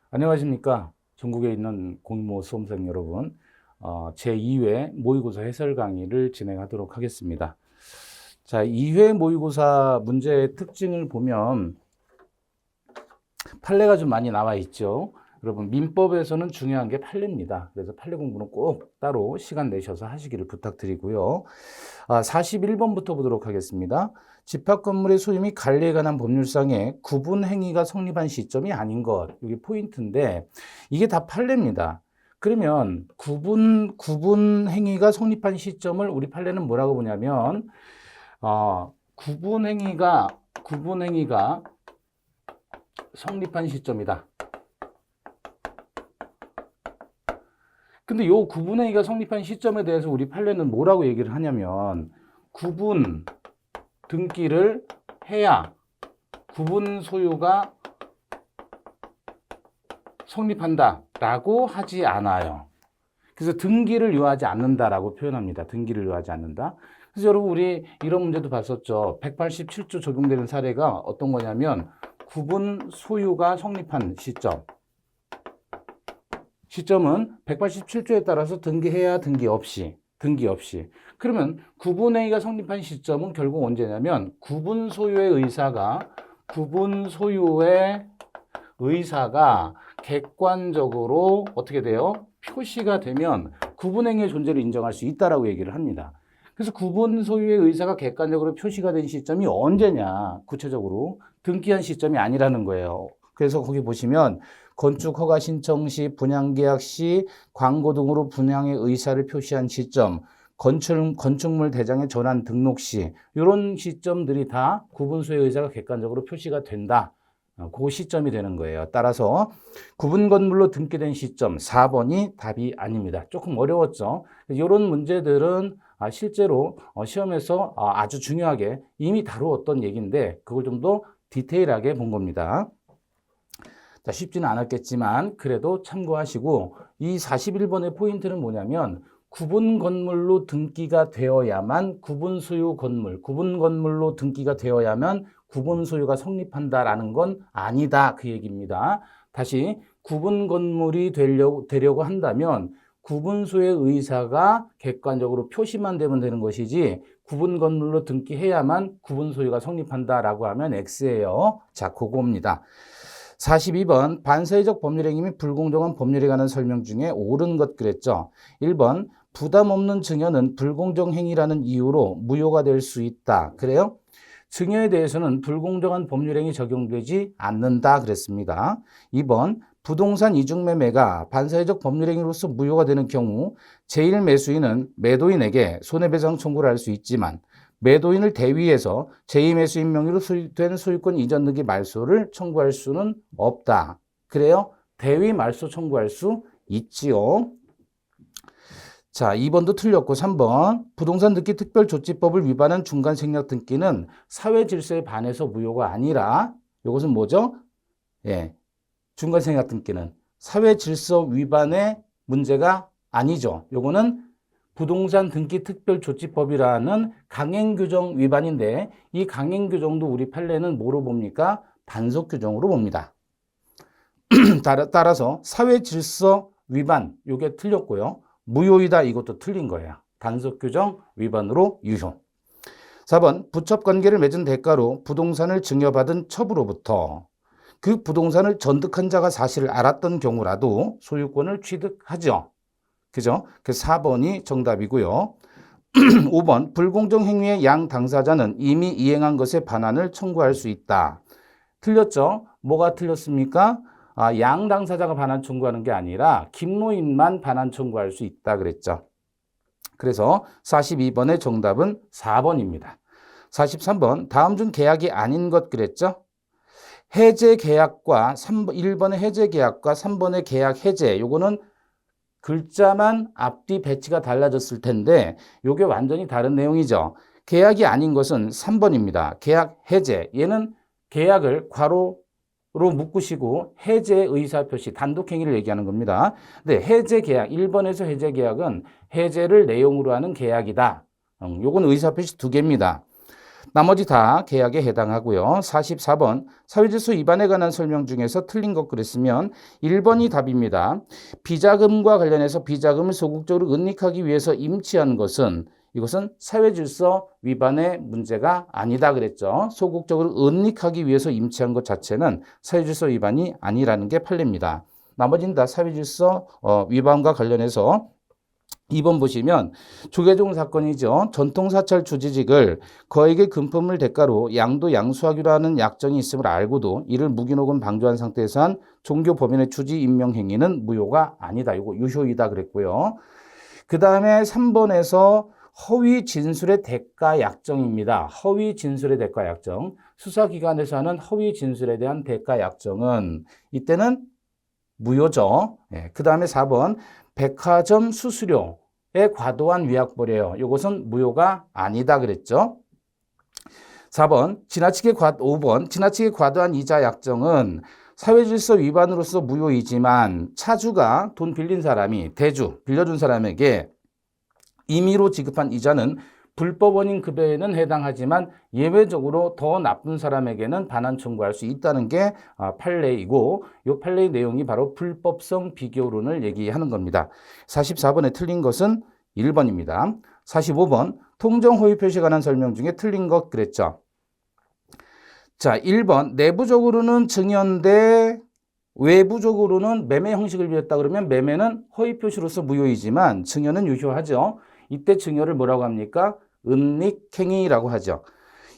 안녕하십니까. 전국에 있는 공모 수험생 여러분. 제2회 모의고사 해설 강의를 진행하도록 하겠습니다. 자, 2회 모의고사 문제의 특징을 보면 판례가 좀 많이 나와 있죠. 여러분, 민법에서는 중요한 게 판례입니다. 그래서 판례 공부는 꼭 따로 시간 내셔서 하시기를 부탁드리고요. 41번부터 보도록 하겠습니다. 집합건물의 소유 및 관리에 관한 법률상의 구분 행위가 성립한 시점이 아닌 것. 이게 포인트인데 이게 다 판례입니다. 그러면 구분 행위가 성립한 시점을 우리 판례는 뭐라고 보냐면 구분 행위가 성립한 시점이다. 근데 요 구분 행위가 성립한 시점에 대해서 우리 판례는 뭐라고 얘기를 하냐면 구분 등기를 해야 구분 소유가 성립한다라고 하지 않아요. 그래서 등기를 요하지 않는다라고 표현합니다. 등기를 요하지 않는다. 그래서 여러분 우리 이런 문제도 봤었죠. 187조 적용되는 사례가 어떤 거냐면 구분 소유가 성립한 시점은 187조에 따라서 등기해야 등기 없이. 그러면 구분행위가 성립한 시점은 결국 언제냐면 구분 소유의 의사가 객관적으로 어떻게 돼요? 표시가 되면 구분행위의 존재를 인정할 수 있다라고 얘기를 합니다. 그래서 구분 소유의 의사가 객관적으로 표시가 된 시점이 언제냐? 구체적으로 등기한 시점이 아니라는 거예요. 그래서 거기 보시면 건축 허가 신청 시, 분양 계약 시, 광고 등으로 분양의 의사를 표시한 시점, 건축물 대장의 전환 등록 시, 이런 시점들이 다 구분소의 의사가 객관적으로 표시가 된다. 그 시점이 되는 거예요. 따라서 구분 건물로 등기된 시점 4번이 답이 아닙니다. 조금 어려웠죠. 이런 문제들은 실제로 시험에서 아주 중요하게 이미 다루었던 얘기인데 그걸 좀 더 디테일하게 본 겁니다. 자, 쉽지는 않았겠지만 그래도 참고하시고 이 41번의 포인트는 뭐냐면 구분 건물로 등기가 되어야만 구분 건물로 등기가 되어야만 구분 소유가 성립한다라는 건 아니다 그 얘기입니다. 다시 구분 건물이 되려고 한다면 구분 소유의 의사가 객관적으로 표시만 되면 되는 것이지 구분 건물로 등기해야만 구분 소유가 성립한다라고 하면 X예요. 자, 그거입니다. 42번 반사회적 법률행위 및 불공정한 법률에 관한 설명 중에 옳은 것 그랬죠. 1번 부담 없는 증여는 불공정 행위라는 이유로 무효가 될 수 있다. 그래요? 증여에 대해서는 불공정한 법률행위 적용되지 않는다 그랬습니다. 2번 부동산 이중매매가 반사회적 법률행위로서 무효가 되는 경우 제1매수인은 매도인에게 손해배상 청구를 할 수 있지만 매도인을 대위해서 제2매수인 명의로 된 소유권 이전 등기 말소를 청구할 수는 없다. 그래요? 대위 말소 청구할 수 있지요. 자, 2번도 틀렸고 3번 부동산 등기 특별조치법을 위반한 중간 생략 등기는 사회 질서에 반해서 무효가 아니라 이것은 뭐죠? 예, 중간 생략 등기는 사회 질서 위반의 문제가 아니죠. 요거는 부동산 등기 특별조치법이라는 강행규정 위반인데 이 강행규정도 우리 판례는 뭐로 봅니까? 단속규정으로 봅니다. 따라서 사회질서 위반 요게 틀렸고요. 무효이다 이것도 틀린 거예요. 단속규정 위반으로 유효. 4번 부첩관계를 맺은 대가로 부동산을 증여받은 첩으로부터 그 부동산을 전득한 자가 사실을 알았던 경우라도 소유권을 취득하죠. 그죠? 그래서 4번이 정답이고요. 5번 불공정 행위의 양 당사자는 이미 이행한 것에 반환을 청구할 수 있다. 틀렸죠? 뭐가 틀렸습니까? 양 당사자가 반환 청구하는 게 아니라 김노인만 반환 청구할 수 있다 그랬죠. 그래서 42번의 정답은 4번입니다. 43번 다음 중 계약이 아닌 것 그랬죠? 해제 계약과 1번의 해제 계약과 3번의 계약 해제 요거는 글자만 앞뒤 배치가 달라졌을 텐데 이게 완전히 다른 내용이죠. 계약이 아닌 것은 3번입니다. 계약 해제. 얘는 계약을 괄호로 묶으시고 해제 의사표시 단독행위를 얘기하는 겁니다. 근데 해제 계약 1번에서 해제 계약은 해제를 내용으로 하는 계약이다. 요건 의사표시 2개입니다. 나머지 다 계약에 해당하고요. 44번 사회질서 위반에 관한 설명 중에서 틀린 것 그랬으면 1번이 답입니다. 비자금과 관련해서 비자금을 소극적으로 은닉하기 위해서 임치한 것은 이것은 사회질서 위반의 문제가 아니다 그랬죠. 소극적으로 은닉하기 위해서 임치한 것 자체는 사회질서 위반이 아니라는 게 판례입니다. 나머지는 다 사회질서 위반과 관련해서 2번 보시면 조계종 사건이죠. 전통사찰 주지직을 거액의 금품을 대가로 양도 양수하기로 하는 약정이 있음을 알고도 이를 묵인 혹은 방조한 상태에서 한 종교 법인의 주지 임명 행위는 무효가 아니다. 이거 유효이다 그랬고요. 그 다음에 3번에서 허위 진술의 대가 약정입니다. 허위 진술의 대가 약정. 수사기관에서 하는 허위 진술에 대한 대가 약정은 이때는 무효죠. 그 다음에 4번 백화점 수수료에 과도한 위약벌이에요. 이것은 무효가 아니다 그랬죠. 5번 지나치게 과도한 이자 약정은 사회질서 위반으로서 무효이지만 차주가 돈 빌린 사람이 빌려준 사람에게 임의로 지급한 이자는 불법 원인 급여에는 해당하지만 예외적으로 더 나쁜 사람에게는 반환 청구할 수 있다는 게 판례이고 이 판례의 내용이 바로 불법성 비교론을 얘기하는 겁니다. 44번에 틀린 것은 1번입니다. 45번 통정 허위 표시에 관한 설명 중에 틀린 것 그랬죠. 자, 1번 내부적으로는 증여인데 외부적으로는 매매 형식을 비웠다 그러면 매매는 허위 표시로서 무효이지만 증여는 유효하죠. 이때 증여를 뭐라고 합니까? 은닉행위라고 하죠.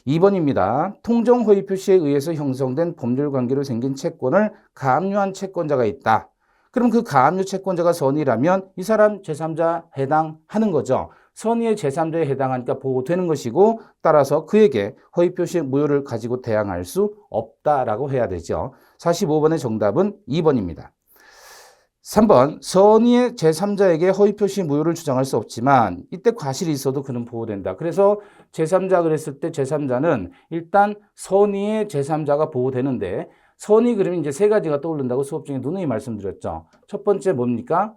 2번입니다. 통정 허위 표시에 의해서 형성된 법률 관계로 생긴 채권을 가압류한 채권자가 있다. 그럼 그 가압류 채권자가 선의라면 이 사람 제3자 해당하는 거죠. 선의의 제3자에 해당하니까 보호되는 것이고 따라서 그에게 허위 표시의 무효를 가지고 대항할 수 없다라고 해야 되죠. 45번의 정답은 2번입니다. 3번 선의의 제3자에게 허위 표시 무효를 주장할 수 없지만 이때 과실이 있어도 그는 보호된다. 그래서 제3자 그랬을 때 제3자는 일단 선의의 제3자가 보호되는데 선의 그러면 이제 세 가지가 떠오른다고 수업 중에 누누이 말씀드렸죠. 첫 번째 뭡니까?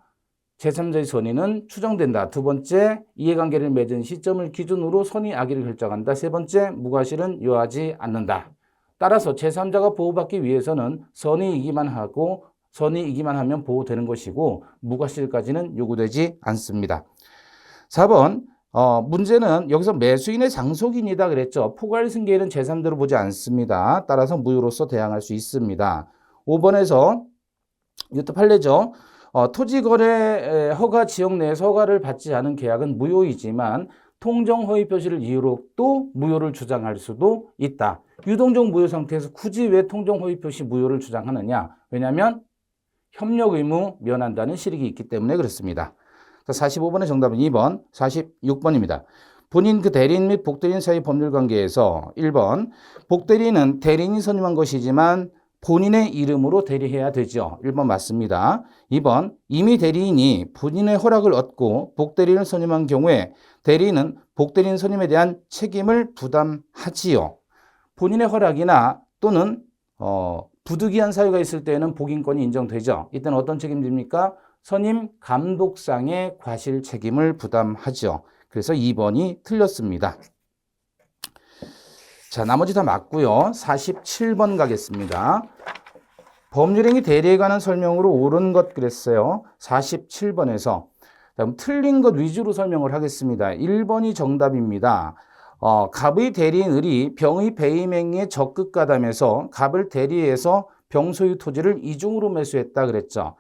제3자의 선의는 추정된다. 두 번째 이해관계를 맺은 시점을 기준으로 선의 악의를 결정한다. 세 번째 무과실은 요하지 않는다. 따라서 제3자가 보호받기 위해서는 선의이기만 하면 보호되는 것이고 무과실까지는 요구되지 않습니다. 4번 문제는 여기서 매수인의 상속인이다 그랬죠. 포괄 승계인은 제3자로 보지 않습니다. 따라서 무효로서 대항할 수 있습니다. 5번에서 이것도 판례죠. 토지거래 허가 지역 내에서 허가를 받지 않은 계약은 무효이지만 통정 허위 표시를 이유로 또 무효를 주장할 수도 있다. 유동적 무효 상태에서 굳이 왜 통정 허위 표시 무효를 주장하느냐? 왜냐하면 협력 의무 면한다는 실익이 있기 때문에 그렇습니다. 45번의 정답은 2번, 46번입니다. 본인 그 대리인 및 복대리인 사이 법률관계에서 1번 복대리인은 대리인이 선임한 것이지만 본인의 이름으로 대리해야 되죠. 1번 맞습니다. 2번 이미 대리인이 본인의 허락을 얻고 복대리인을 선임한 경우에 대리인은 복대리인 선임에 대한 책임을 부담하지요. 본인의 허락이나 또는 부득이한 사유가 있을 때에는 복인권이 인정되죠. 이때는 어떤 책임집니까? 선임 감독상의 과실 책임을 부담하죠. 그래서 2번이 틀렸습니다. 자, 나머지 다 맞고요. 47번 가겠습니다. 법률행위 대리에 관한 설명으로 옳은 것 그랬어요. 47번에서 다음 틀린 것 위주로 설명을 하겠습니다. 1번이 정답입니다. 갑의 대리인 을이 병의 배임행위에 적극 가담해서 갑을 대리해서 병 소유 토지를 이중으로 매수했다 그랬죠.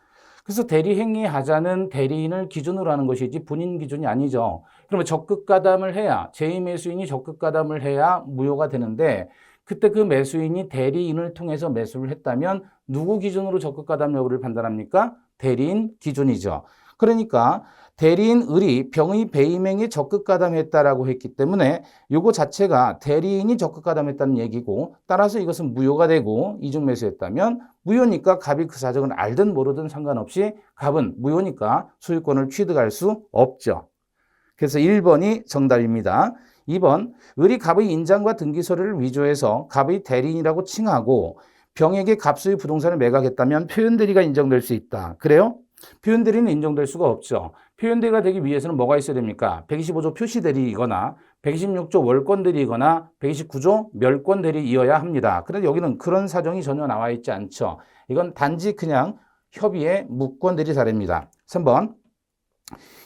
그래서 대리행위 하자는 대리인을 기준으로 하는 것이지 본인 기준이 아니죠. 그러면 적극 가담을 해야 제2매수인이 적극 가담을 해야 무효가 되는데 그때 그 매수인이 대리인을 통해서 매수를 했다면 누구 기준으로 적극 가담 여부를 판단합니까? 대리인 기준이죠. 그러니까 대리인 을이 병의 배임행위에 적극 가담했다라고 했기 때문에 이거 자체가 대리인이 적극 가담했다는 얘기고 따라서 이것은 무효가 되고 이중매수했다면 무효니까 갑이 그 사정을 알든 모르든 상관없이 갑은 무효니까 소유권을 취득할 수 없죠. 그래서 1번이 정답입니다. 2번 을이 갑의 인장과 등기서류를 위조해서 갑의 대리인이라고 칭하고 병에게 갑 소유 부동산을 매각했다면 표현대리가 인정될 수 있다. 그래요? 표현대리는 인정될 수가 없죠. 표현대리가 되기 위해서는 뭐가 있어야 됩니까? 125조 표시대리이거나 126조 월권들이거나 129조 멸권들이어야 합니다. 그런데 여기는 그런 사정이 전혀 나와 있지 않죠. 이건 단지 그냥 협의의 무권들이 사례입니다. 3번.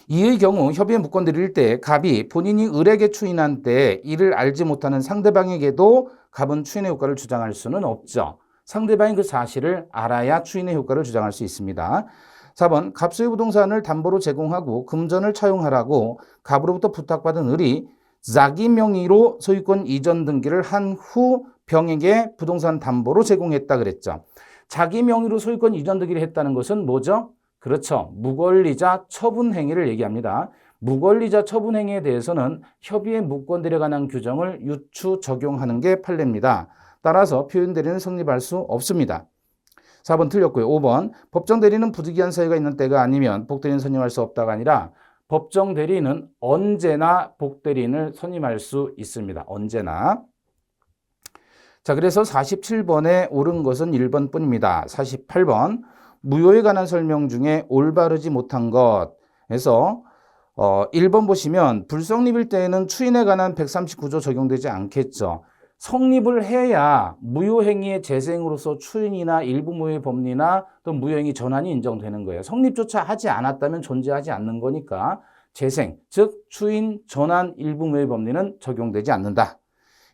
이의 경우 협의의 무권들일 때 갑이 본인이 을에게 추인한 때 이를 알지 못하는 상대방에게도 갑은 추인의 효과를 주장할 수는 없죠. 상대방이 그 사실을 알아야 추인의 효과를 주장할 수 있습니다. 4번. 갑 소유 부동산을 담보로 제공하고 금전을 차용하라고 갑으로부터 부탁받은 을이 자기 명의로 소유권 이전 등기를 한 후 병에게 부동산 담보로 제공했다 그랬죠. 자기 명의로 소유권 이전 등기를 했다는 것은 뭐죠? 그렇죠. 무권리자 처분 행위를 얘기합니다. 무권리자 처분 행위에 대해서는 협의의 무권들에 관한 규정을 유추 적용하는 게 판례입니다. 따라서 표현 대리는 성립할 수 없습니다. 4번 틀렸고요. 5번. 법정 대리는 부득이한 사유가 있는 때가 아니면 복대리는 선임할 수 없다가 아니라 법정 대리는 언제나 복대리인을 선임할 수 있습니다. 언제나. 자, 그래서 47번에 옳은 것은 1번 뿐입니다. 48번. 무효에 관한 설명 중에 올바르지 못한 것에서 1번 보시면 불성립일 때에는 추인에 관한 139조 적용되지 않겠죠. 성립을 해야 무효행위의 재생으로서 추인이나 일부 무효의 법리나 또 무효행위 전환이 인정되는 거예요. 성립조차 하지 않았다면 존재하지 않는 거니까 재생, 즉 추인, 전환, 일부 무효의 법리는 적용되지 않는다.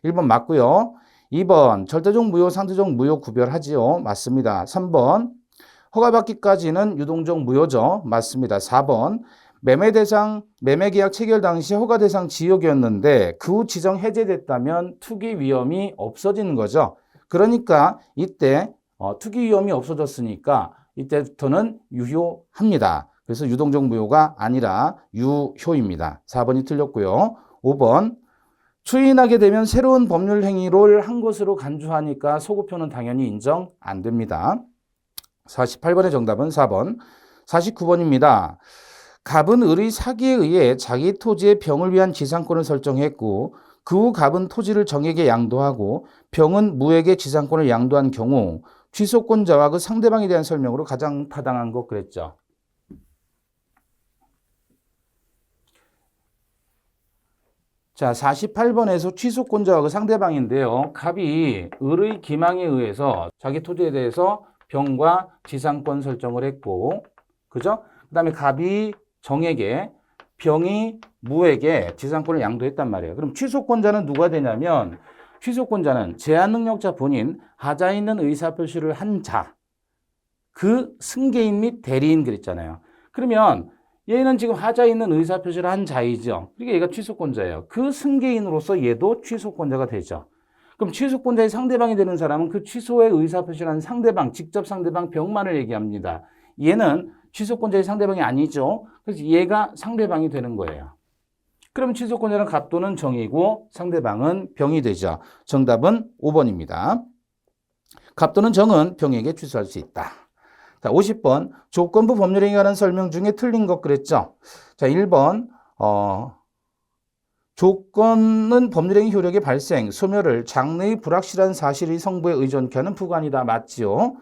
1번 맞고요. 2번 절대적 무효, 상대적 무효 구별하지요. 맞습니다. 3번 허가받기까지는 유동적 무효죠. 맞습니다. 4번 매매계약 체결 당시 허가대상 지역이었는데 그 후 지정 해제됐다면 투기 위험이 없어지는 거죠. 그러니까 이때 투기 위험이 없어졌으니까 이때부터는 유효합니다. 그래서 유동적 무효가 아니라 유효입니다. 4번이 틀렸고요. 5번 추인하게 되면 새로운 법률 행위를 한 것으로 간주하니까 소급표는 당연히 인정 안 됩니다. 48번의 정답은 4번. 49번입니다. 갑은 을의 사기에 의해 자기 토지의 병을 위한 지상권을 설정했고 그 후 갑은 토지를 정에게 양도하고 병은 무에게 지상권을 양도한 경우 취소권자와 그 상대방에 대한 설명으로 가장 타당한 것 그랬죠. 자, 48번에서 취소권자와 그 상대방인데요. 갑이 을의 기망에 의해서 자기 토지에 대해서 병과 지상권 설정을 했고, 그죠? 그 다음에 갑이 정에게, 병이 무에게 지상권을 양도했단 말이에요. 그럼 취소권자는 누가 되냐면, 취소권자는 제한능력자 본인, 하자에 있는 의사표시를 한 자, 그 승계인 및 대리인 그랬잖아요. 그러면 얘는 지금 하자에 있는 의사표시를 한 자이죠. 그러니까 얘가 취소권자예요. 그 승계인으로서 얘도 취소권자가 되죠. 그럼 취소권자의 상대방이 되는 사람은 그 취소의 의사표시를 한 상대방, 직접 상대방 병만을 얘기합니다. 얘는 취소권자의 상대방이 아니죠. 그래서 얘가 상대방이 되는 거예요. 그럼 취소권자는 갑 또는 정이고 상대방은 병이 되죠. 정답은 5번입니다. 갑 또는 정은 병에게 취소할 수 있다. 자, 50번 조건부 법률행위에 관한 설명 중에 틀린 것 그랬죠. 자, 1번 조건은 법률행위 효력의 발생, 소멸을 장래의 불확실한 사실의 성부에 의존케 하는 부관이다. 맞지요?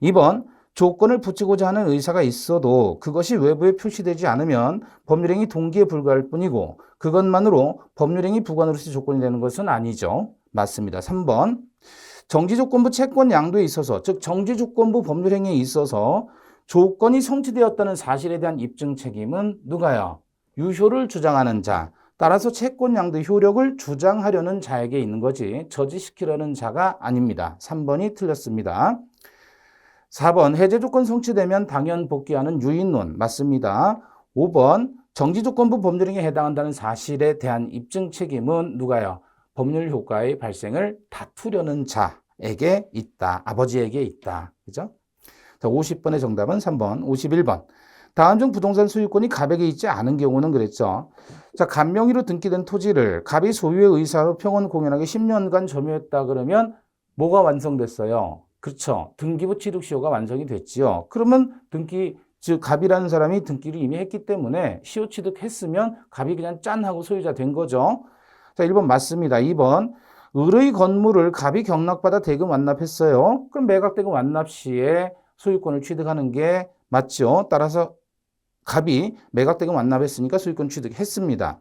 2번 조건을 붙이고자 하는 의사가 있어도 그것이 외부에 표시되지 않으면 법률행위 동기에 불과할 뿐이고 그것만으로 법률행위 부관으로서 조건이 되는 것은 아니죠. 맞습니다. 3번 정지조건부 채권 양도에 있어서, 즉 정지조건부 법률행위에 있어서 조건이 성취되었다는 사실에 대한 입증 책임은 누가요? 유효를 주장하는 자. 따라서 채권 양도 효력을 주장하려는 자에게 있는 거지 저지시키려는 자가 아닙니다. 3번이 틀렸습니다. 4번 해제조건 성취되면 당연 복귀하는 유인론. 맞습니다. 5번 정지조건부 법률행위에 해당한다는 사실에 대한 입증 책임은 누가요? 법률 효과의 발생을 다투려는 자에게 있다. 아버지에게 있다. 그죠? 자, 50번의 정답은 3번. 51번. 다음 중 부동산 소유권이 갑에게 있지 않은 경우는 그랬죠. 자, 갑 명의로 등기된 토지를 갑이 소유의 의사로 평온 공연하게 10년간 점유했다 그러면 뭐가 완성됐어요? 그렇죠. 등기부 취득시효가 완성이 됐지요. 그러면 즉 갑이라는 사람이 등기를 이미 했기 때문에 시효 취득했으면 갑이 그냥 짠 하고 소유자 된 거죠. 자, 1번 맞습니다. 2번 을의 건물을 갑이 경락받아 대금 완납했어요. 그럼 매각대금 완납 시에 소유권을 취득하는 게 맞죠. 따라서 갑이 매각대금 완납했으니까 소유권 취득했습니다.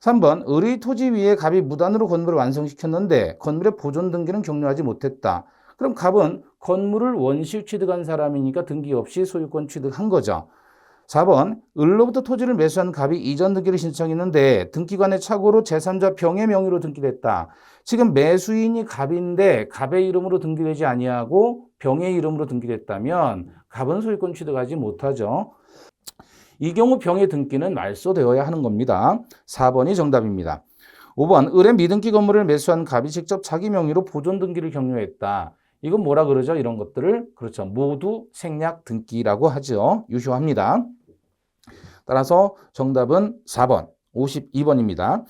3번 을의 토지 위에 갑이 무단으로 건물을 완성시켰는데 건물의 보존 등기는 격려하지 못했다. 그럼 갑은 건물을 원시 취득한 사람이니까 등기 없이 소유권 취득한 거죠. 4번 을로부터 토지를 매수한 갑이 이전 등기를 신청했는데 등기관의 착오로 제3자 병의 명의로 등기됐다. 지금 매수인이 갑인데 갑의 이름으로 등기되지 아니하고 병의 이름으로 등기됐다면 갑은 소유권 취득하지 못하죠. 이 경우 병의 등기는 말소되어야 하는 겁니다. 4번이 정답입니다. 5번 을의 미등기 건물을 매수한 갑이 직접 자기 명의로 보존 등기를 격려했다. 이건 뭐라 그러죠? 이런 것들을 그렇죠. 모두 생략 등기라고 하죠. 유효합니다. 따라서 정답은 4번 52번입니다.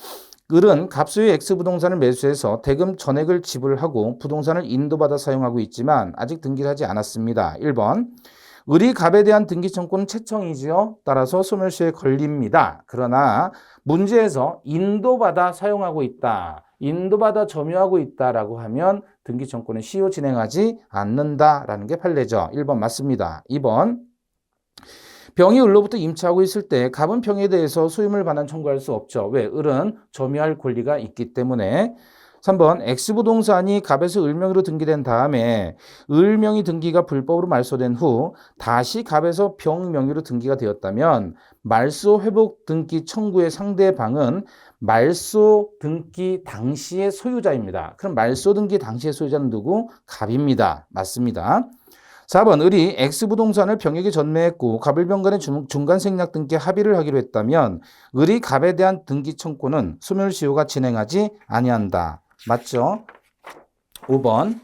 을은 갑수의 X부동산을 매수해서 대금 전액을 지불하고 부동산을 인도받아 사용하고 있지만 아직 등기를 하지 않았습니다. 1번 을이 갑에 대한 등기 청구는 채청이지요. 따라서 소멸시효에 걸립니다. 그러나 문제에서 인도받아 사용하고 있다. 인도받아 점유하고 있다라고 하면 등기 청구는 시효 진행하지 않는다라는 게 판례죠. 1번 맞습니다. 2번 병이 을로부터 임차하고 있을 때 갑은 병에 대해서 소유물 반환 청구할 수 없죠. 왜? 을은 점유할 권리가 있기 때문에. 3번 X부동산이 갑에서 을명의로 등기된 다음에 을명의 등기가 불법으로 말소된 후 다시 갑에서 병명의로 등기가 되었다면 말소 회복 등기 청구의 상대방은 말소 등기 당시의 소유자입니다. 그럼 말소 등기 당시의 소유자는 누구? 갑입니다. 맞습니다. 4번 을이 X부동산을 병에게 전매했고 갑을병 간의 중간 생략 등기 합의를 하기로 했다면 을이 갑에 대한 등기 청구는 소멸시효가 진행하지 아니한다. 맞죠? 5번.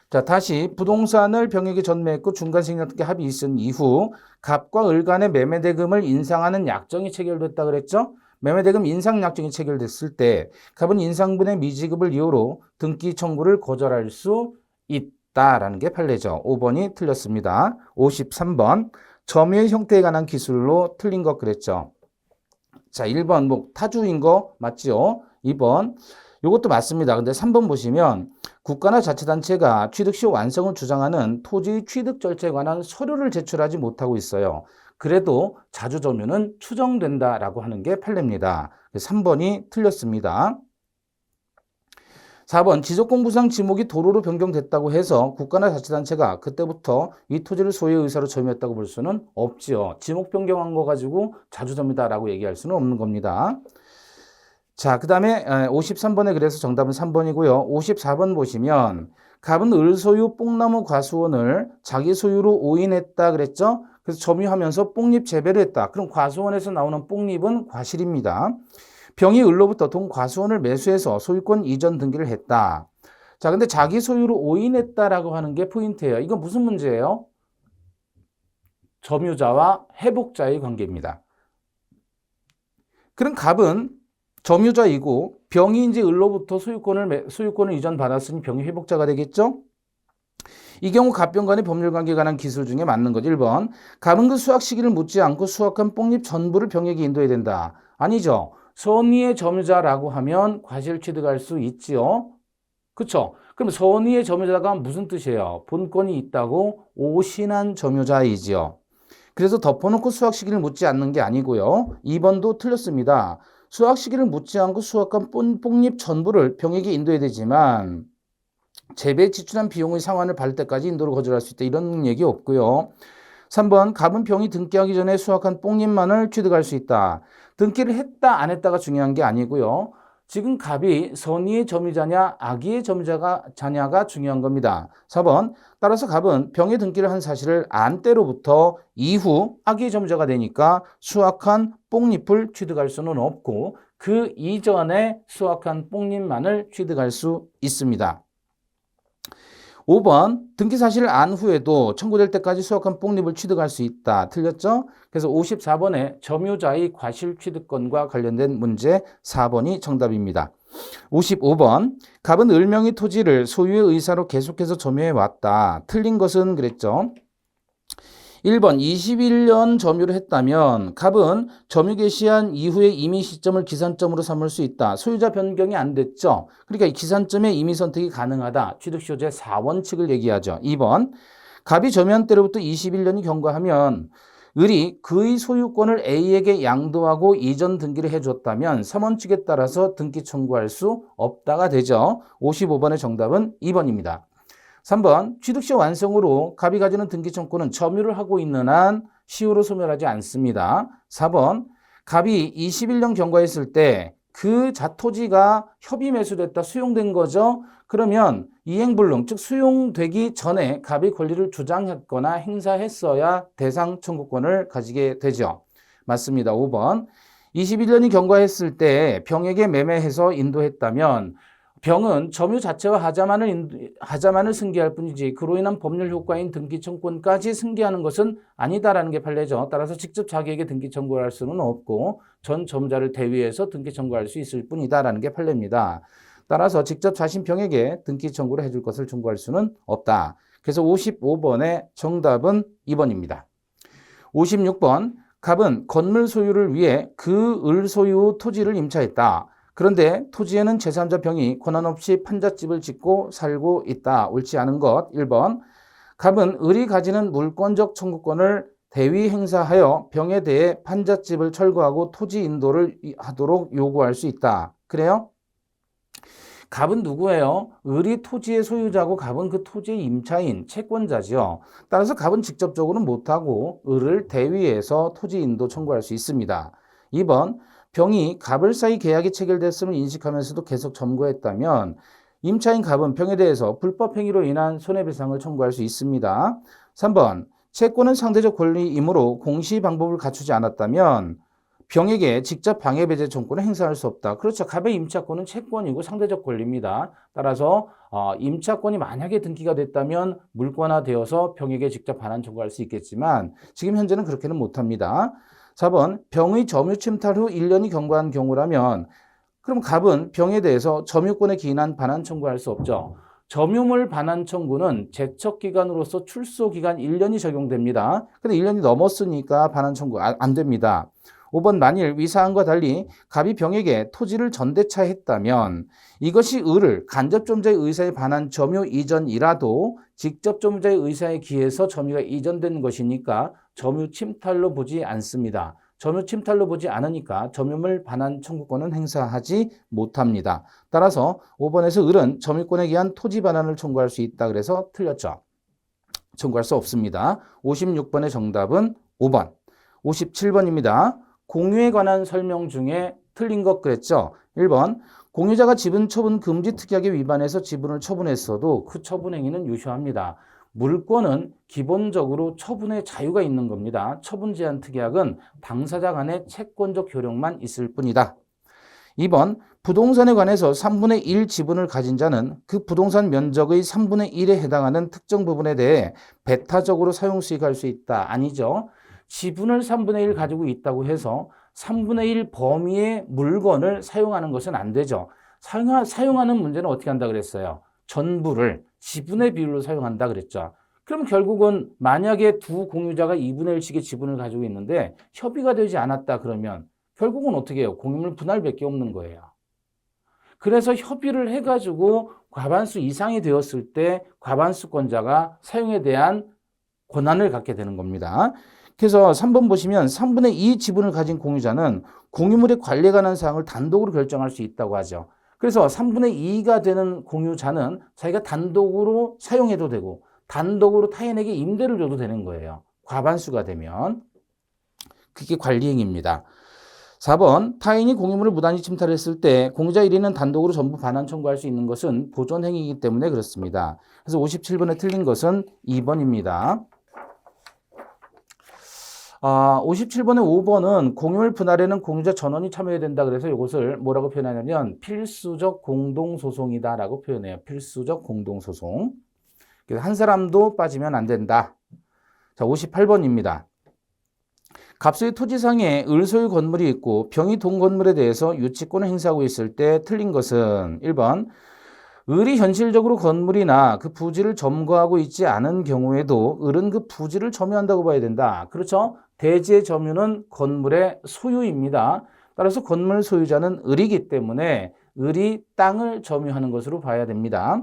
자, 다시 부동산을 병에게 전매했고 중간 생략 등기 합의 있은 이후 갑과 을 간의 매매 대금을 인상하는 약정이 체결됐다 그랬죠? 매매 대금 인상 약정이 체결됐을 때 갑은 인상분의 미지급을 이유로 등기 청구를 거절할 수 있다라는 게 판례죠. 5번이 틀렸습니다. 53번. 점유의 형태에 관한 기술로 틀린 것 그랬죠. 자, 1번 뭐 타주인 거 맞죠? 2번 이것도 맞습니다. 근데 3번 보시면 국가나 자치단체가 취득시 완성을 주장하는 토지 취득 절차에 관한 서류를 제출하지 못하고 있어요. 그래도 자주점유는 추정된다라고 하는 게 판례입니다. 3번이 틀렸습니다. 4번 지적공부상 지목이 도로로 변경됐다고 해서 국가나 자치단체가 그때부터 이 토지를 소유의 의사로 점유했다고 볼 수는 없지요. 지목 변경한 거 가지고 자주점유다라고 얘기할 수는 없는 겁니다. 자, 그 다음에 53번에 그래서 정답은 3번이고요. 54번 보시면 갑은 을 소유 뽕나무 과수원을 자기 소유로 오인했다 그랬죠? 그래서 점유하면서 뽕잎 재배를 했다. 그럼 과수원에서 나오는 뽕잎은 과실입니다. 병이 을로부터 동과수원을 매수해서 소유권 이전 등기를 했다. 자, 근데 자기 소유로 오인했다라고 하는 게 포인트예요. 이건 무슨 문제예요? 점유자와 회복자의 관계입니다. 그럼 갑은 점유자이고 병이 이제 을로부터 소유권을 이전받았으니 병이 회복자가 되겠죠? 이 경우 갑병 간의 법률 관계에 관한 기술 중에 맞는 거죠. 1번. 갑은 그 수확 시기를 묻지 않고 수확한 뽕잎 전부를 병에게 인도해야 된다. 아니죠. 선의의 점유자라고 하면 과실 취득할 수 있지요. 그렇죠? 그럼 선의의 점유자가 무슨 뜻이에요? 본권이 있다고 오신한 점유자이지요. 그래서 덮어놓고 수확 시기를 묻지 않는 게 아니고요. 2번도 틀렸습니다. 수확 시기를 묻지 않고 수확한 뽕잎 전부를 병에게 인도해야 되지만 재배에 지출한 비용의 상환을 받을 때까지 인도를 거절할 수 있다. 이런 얘기 없고요. 3번 갑은 병이 등기하기 전에 수확한 뽕잎만을 취득할 수 있다. 등기를 했다 안 했다가 중요한 게 아니고요. 지금 갑이 선의의 점유자냐 악의의 점유자냐가 중요한 겁니다. 4번 따라서 갑은 병의 등기를 한 사실을 안 때로부터 이후 악의의 점유자가 되니까 수확한 뽕잎을 취득할 수는 없고 그 이전에 수확한 뽕잎만을 취득할 수 있습니다. 5번 등기 사실을 안 후에도 청구될 때까지 수확한 뽕잎을 취득할 수 있다. 틀렸죠? 그래서 54번에 점유자의 과실 취득권과 관련된 문제 4번이 정답입니다. 55번 갑은 을명의 토지를 소유의 의사로 계속해서 점유해 왔다. 틀린 것은 그랬죠? 1번 21년 점유를 했다면 갑은 점유 개시한 이후의 임의 시점을 기산점으로 삼을 수 있다. 소유자 변경이 안 됐죠. 그러니까 이 기산점의 임의 선택이 가능하다. 취득시효 제4원칙을 얘기하죠. 2번 갑이 점유한 때로부터 21년이 경과하면 을이 그의 소유권을 A에게 양도하고 이전 등기를 해줬다면 3원 측에 따라서 등기 청구할 수 없다가 되죠. 55번의 정답은 2번입니다. 3번 취득시 완성으로 갑이 가지는 등기 청구는 점유를 하고 있는 한 시효로 소멸하지 않습니다. 4번 갑이 21년 경과했을 때 그 자토지가 협의 매수됐다 수용된 거죠. 그러면 이행불능 즉 수용되기 전에 갑이 권리를 주장했거나 행사했어야 대상 청구권을 가지게 되죠. 맞습니다. 5번 21년이 경과했을 때 병에게 매매해서 인도했다면 병은 점유 자체와 하자만을 승계할 뿐이지 그로 인한 법률 효과인 등기 청구권까지 승계하는 것은 아니다라는 게 판례죠. 따라서 직접 자기에게 등기 청구를 할 수는 없고 전 점자를 대위해서 등기 청구할 수 있을 뿐이다라는 게 판례입니다. 따라서 직접 자신 병에게 등기 청구를 해줄 것을 청구할 수는 없다. 그래서 55번의 정답은 2번입니다. 56번 갑은 건물 소유를 위해 그 을 소유 토지를 임차했다. 그런데 토지에는 제3자 병이 권한 없이 판잣집을 짓고 살고 있다. 옳지 않은 것 1번 갑은 을이 가지는 물권적 청구권을 대위 행사하여 병에 대해 판잣집을 철거하고 토지 인도를 하도록 요구할 수 있다. 그래요? 갑은 누구예요? 을이 토지의 소유자고 갑은 그 토지의 임차인, 채권자죠. 따라서 갑은 직접적으로는 못하고 을을 대위해서 토지 인도 청구할 수 있습니다. 2번 병이 갑을 사이 계약이 체결됐음을 인식하면서도 계속 점거했다면 임차인 갑은 병에 대해서 불법 행위로 인한 손해배상을 청구할 수 있습니다. 3번 채권은 상대적 권리이므로 공시 방법을 갖추지 않았다면 병에게 직접 방해배제 청구는 행사할 수 없다. 그렇죠. 갑의 임차권은 채권이고 상대적 권리입니다. 따라서 임차권이 만약에 등기가 됐다면 물권화되어서 병에게 직접 반환 청구할 수 있겠지만 지금 현재는 그렇게는 못합니다. 4번 병의 점유 침탈 후 1년이 경과한 경우라면 그럼 갑은 병에 대해서 점유권에 기인한 반환 청구할 수 없죠. 점유물 반환 청구는 제척기간으로서 출소기간 1년이 적용됩니다. 근데 1년이 넘었으니까 반환 청구 안 됩니다. 5번 만일 위사항과 달리 갑이 병에게 토지를 전대차했다면 이것이 을을 간접점자의 의사에 반한 점유 이전이라도 직접점자의 의사에 기해서 점유가 이전된 것이니까 점유 침탈로 보지 않습니다. 점유 침탈로 보지 않으니까 점유물 반환 청구권은 행사하지 못합니다. 따라서 5번에서 을은 점유권에 기한 토지 반환을 청구할 수 있다 그래서 틀렸죠. 청구할 수 없습니다. 56번의 정답은 5번. 57번입니다. 공유에 관한 설명 중에 틀린 것 그랬죠. 1번 공유자가 지분 처분 금지 특약에 위반해서 지분을 처분했어도 그 처분 행위는 유효합니다. 물권은 기본적으로 처분의 자유가 있는 겁니다. 처분 제한 특약은 당사자 간의 채권적 효력만 있을 뿐이다. 2번 부동산에 관해서 3분의 1 지분을 가진 자는 그 부동산 면적의 3분의 1에 해당하는 특정 부분에 대해 배타적으로 사용 수익할 수 있다. 아니죠. 지분을 3분의 1 가지고 있다고 해서 3분의 1 범위의 물건을 사용하는 것은 안 되죠. 사용하는 문제는 어떻게 한다 그랬어요? 전부를 지분의 비율로 사용한다 그랬죠. 그럼 결국은 만약에 두 공유자가 2분의 1씩의 지분을 가지고 있는데 협의가 되지 않았다 그러면 결국은 어떻게 해요? 공유물 분할밖에 없는 거예요. 그래서 협의를 해가지고 과반수 이상이 되었을 때 과반수권자가 사용에 대한 권한을 갖게 되는 겁니다. 그래서 3번 보시면 3분의 2 지분을 가진 공유자는 공유물의 관리에 관한 사항을 단독으로 결정할 수 있다고 하죠. 그래서 3분의 2가 되는 공유자는 자기가 단독으로 사용해도 되고 단독으로 타인에게 임대를 줘도 되는 거예요. 과반수가 되면. 그게 관리행위입니다. 4번 타인이 공유물을 무단히 침탈했을 때 공유자 1인은 단독으로 전부 반환 청구할 수 있는 것은 보존행위이기 때문에 그렇습니다. 그래서 57번에 틀린 것은 2번입니다. 57번의 5번은 공유물 분할에는 공유자 전원이 참여해야 된다. 그래서 이것을 뭐라고 표현하냐면 필수적 공동소송이다 라고 표현해요. 필수적 공동소송. 그래서 한 사람도 빠지면 안 된다. 자, 58번입니다. 갑수의 토지상에 을소유 건물이 있고 병이 동 건물에 대해서 유치권을 행사하고 있을 때 틀린 것은 1번 을이 현실적으로 건물이나 그 부지를 점거하고 있지 않은 경우에도 을은 그 부지를 점유한다고 봐야 된다. 그렇죠? 대지의 점유는 건물의 소유입니다. 따라서 건물 소유자는 을이기 때문에 을이 땅을 점유하는 것으로 봐야 됩니다.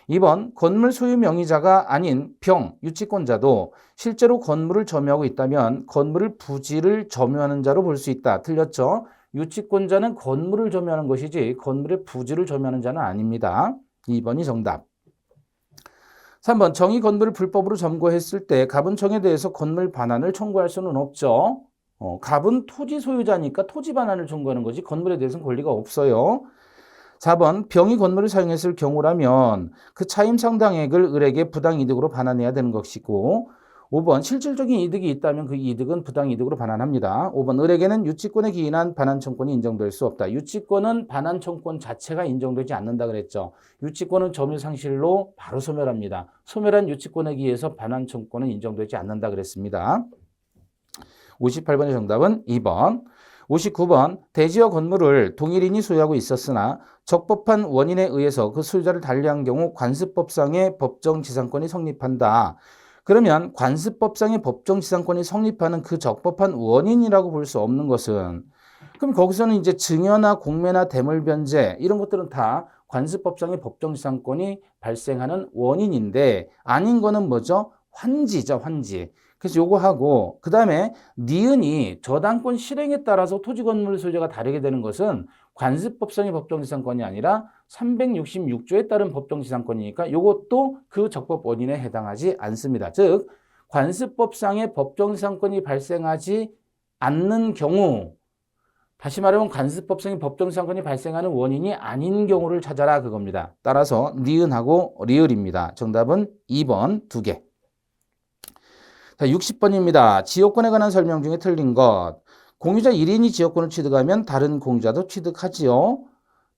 2번 건물 소유 명의자가 아닌 병, 유치권자도 실제로 건물을 점유하고 있다면 건물을 부지를 점유하는 자로 볼 수 있다. 틀렸죠? 유치권자는 건물을 점유하는 것이지 건물의 부지를 점유하는 자는 아닙니다. 2번이 정답. 3번 정의 건물을 불법으로 점거했을 때 갑은청에 대해서 건물 반환을 청구할 수는 없죠. 갑은 토지 소유자니까 토지 반환을 청구하는 거지 건물에 대해서는 권리가 없어요. 4번 병이 건물을 사용했을 경우라면 그 차임 상당액을 을에게 부당이득으로 반환해야 되는 것이고 5번 실질적인 이득이 있다면 그 이득은 부당이득으로 반환합니다. 5번 을에게는 유치권에 기인한 반환청권이 인정될 수 없다. 유치권은 반환청권 자체가 인정되지 않는다 그랬죠. 유치권은 점유상실로 바로 소멸합니다. 소멸한 유치권에 기해서 반환청권은 인정되지 않는다 그랬습니다. 58번의 정답은 2번. 59번 대지와 건물을 동일인이 소유하고 있었으나 적법한 원인에 의해서 그 소유자를 달리한 경우 관습법상의 법정지상권이 성립한다. 그러면 관습법상의 법정지상권이 성립하는 그 적법한 원인이라고 볼 수 없는 것은 그럼 거기서는 이제 증여나 공매나 대물변제 이런 것들은 다 관습법상의 법정지상권이 발생하는 원인인데 아닌 거는 뭐죠? 환지죠, 환지. 그래서 요거 하고 그 다음에 니은이 저당권 실행에 따라서 토지 건물 소유자가 다르게 되는 것은 관습법상의 법정지상권이 아니라 366조에 따른 법정지상권이니까 요것도 그 적법 원인에 해당하지 않습니다. 즉 관습법상의 법정지상권이 발생하지 않는 경우 다시 말하면 관습법상의 법정지상권이 발생하는 원인이 아닌 경우를 찾아라 그겁니다. 따라서 니은하고 리을입니다. 정답은 2번 2개. 자, 60번입니다. 지역권에 관한 설명 중에 틀린 것. 공유자 1인이 지역권을 취득하면 다른 공유자도 취득하지요.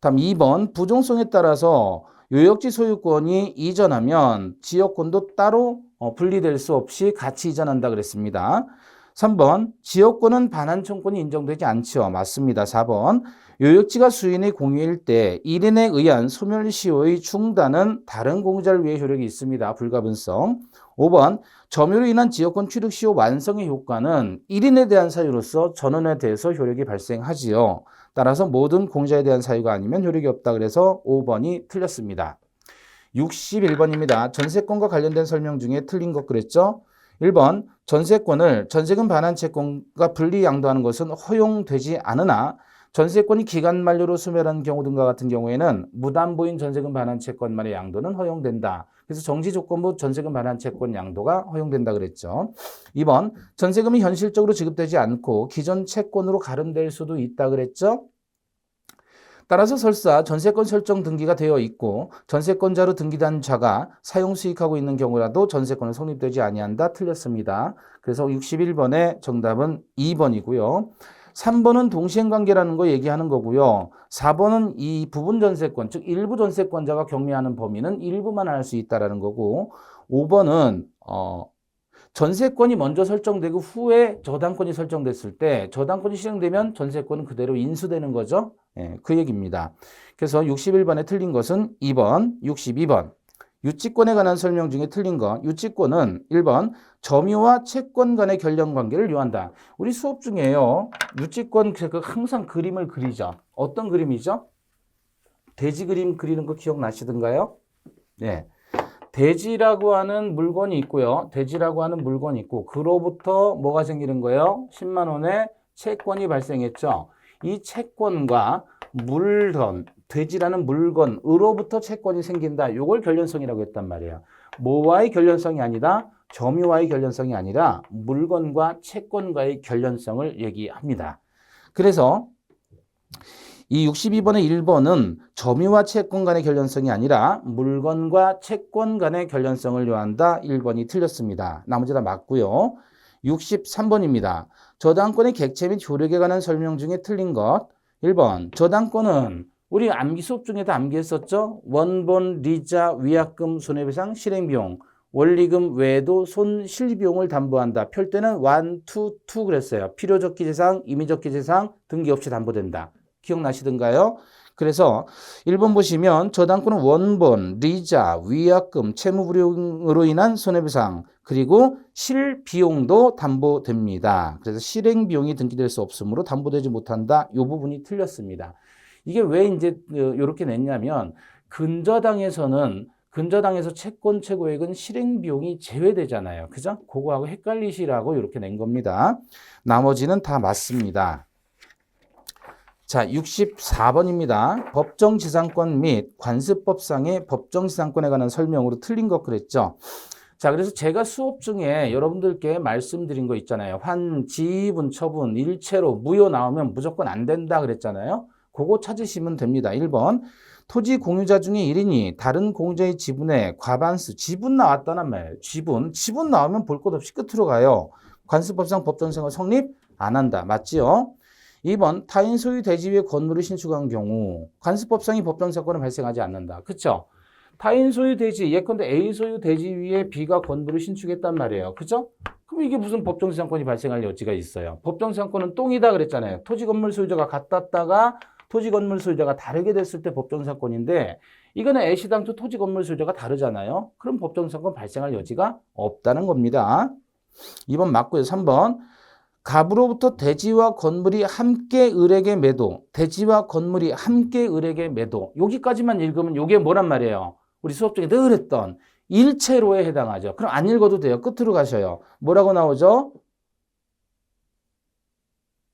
다음 2번 부종성에 따라서 요역지 소유권이 이전하면 지역권도 따로 분리될 수 없이 같이 이전한다 그랬습니다. 3번 지역권은 반환청권이 인정되지 않죠. 맞습니다. 4번 요역지가 수인의 공유일 때 1인에 의한 소멸시효의 중단은 다른 공유자를 위해 효력이 있습니다. 불가분성. 5번 점유로 인한 지역권 취득시효 완성의 효과는 1인에 대한 사유로서 전원에 대해서 효력이 발생하지요. 따라서 모든 공유자에 대한 사유가 아니면 효력이 없다. 그래서 5번이 틀렸습니다. 61번입니다. 전세권과 관련된 설명 중에 틀린 것 그랬죠? 1번 전세권을 전세금 반환 채권과 분리 양도하는 것은 허용되지 않으나 전세권이 기간 만료로 소멸한 경우 등과 같은 경우에는 무담보인 전세금 반환 채권만의 양도는 허용된다. 그래서 정지조건부 전세금 반환 채권 양도가 허용된다 그랬죠. 2번 전세금이 현실적으로 지급되지 않고 기존 채권으로 가름될 수도 있다 그랬죠. 따라서 설사 전세권 설정 등기가 되어 있고 전세권자로 등기된 자가 사용 수익하고 있는 경우라도 전세권은 성립되지 아니한다. 틀렸습니다. 그래서 61번의 정답은 2번이고요. 3번은 동시행관계라는 거 얘기하는 거고요. 4번은 이 부분 전세권, 즉 일부 전세권자가 경매하는 범위는 일부만 할 수 있다라는 거고 5번은 전세권이 먼저 설정되고 후에 저당권이 설정됐을 때 저당권이 실행되면 전세권은 그대로 인수되는 거죠. 그 얘기입니다. 그래서 61번에 틀린 것은 2번, 62번. 유치권에 관한 설명 중에 틀린 거. 유치권은 1번 점유와 채권 간의 결연 관계를 요한다. 우리 수업 중에요. 유치권 항상 그림을 그리죠. 어떤 그림이죠? 돼지 그림 그리는 거 기억나시던가요? 네. 돼지라고 하는 물건이 있고요. 돼지라고 하는 물건이 있고 그로부터 뭐가 생기는 거예요? 10만 원의 채권이 발생했죠. 이 채권과 물건, 돼지라는 물건으로부터 채권이 생긴다. 이걸 결연성이라고 했단 말이에요. 뭐와의 결연성이 아니라 점유와의 결연성이 아니라 물건과 채권과의 결연성을 얘기합니다. 그래서 이 62번의 1번은 점유와 채권 간의 결연성이 아니라 물건과 채권 간의 결연성을 요한다. 1번이 틀렸습니다. 나머지 다 맞고요. 63번입니다. 저당권의 객체 및 효력에 관한 설명 중에 틀린 것. 1번 저당권은 우리 암기 수업 중에도 암기했었죠. 원본, 리자, 위약금, 손해배상, 실행비용, 원리금 외에도 손실비용을 담보한다. 펼 때는 1, 2, 2 그랬어요. 필요적기재상, 임의적기재상, 등기 없이 담보된다. 기억나시던가요? 그래서 1번 보시면 저당권은 원본, 리자, 위약금, 채무불이행으로 인한 손해배상 그리고 실비용도 담보됩니다. 그래서 실행비용이 등기될 수 없으므로 담보되지 못한다. 이 부분이 틀렸습니다. 이게 왜 이제 이렇게 냈냐면 근저당에서는 근저당에서 채권 최고액은 실행 비용이 제외되잖아요. 그죠? 그거하고 헷갈리시라고 이렇게 낸 겁니다. 나머지는 다 맞습니다. 자, 64번입니다. 법정지상권 및 관습법상의 법정지상권에 관한 설명으로 틀린 것 그랬죠. 자, 그래서 제가 수업 중에 여러분들께 말씀드린 거 있잖아요. 환, 지분, 처분, 일체로 무효 나오면 무조건 안 된다 그랬잖아요. 그거 찾으시면 됩니다. 1번. 토지 공유자 중에 1인이 다른 공유자의 지분에 과반수, 지분 나왔다는 말이에요. 지분 나오면 볼 것 없이 끝으로 가요. 관습법상 법정지상권 성립 안 한다. 맞지요? 2번. 타인 소유 대지 위에 건물을 신축한 경우 관습법상의 법정지상권은 발생하지 않는다. 그쵸? 타인 소유 대지, 예컨대 A 소유 대지 위에 B가 건물을 신축했단 말이에요. 그죠? 그럼 이게 무슨 법정지상권이 발생할 여지가 있어요? 법정지상권은 똥이다 그랬잖아요. 토지 건물 소유자가 같았다가 토지 건물 소유자가 다르게 됐을 때 법정지상권인데 이거는 애시당초 토지 건물 소유자가 다르잖아요. 그럼 법정지상권 발생할 여지가 없다는 겁니다. 2번 맞고요. 3번. 갑으로부터 대지와 건물이 함께 을에게 매도. 대지와 건물이 함께 을에게 매도. 여기까지만 읽으면 이게 뭐란 말이에요? 우리 수업 중에 늘 했던 일체로에 해당하죠. 그럼 안 읽어도 돼요. 끝으로 가셔요. 뭐라고 나오죠?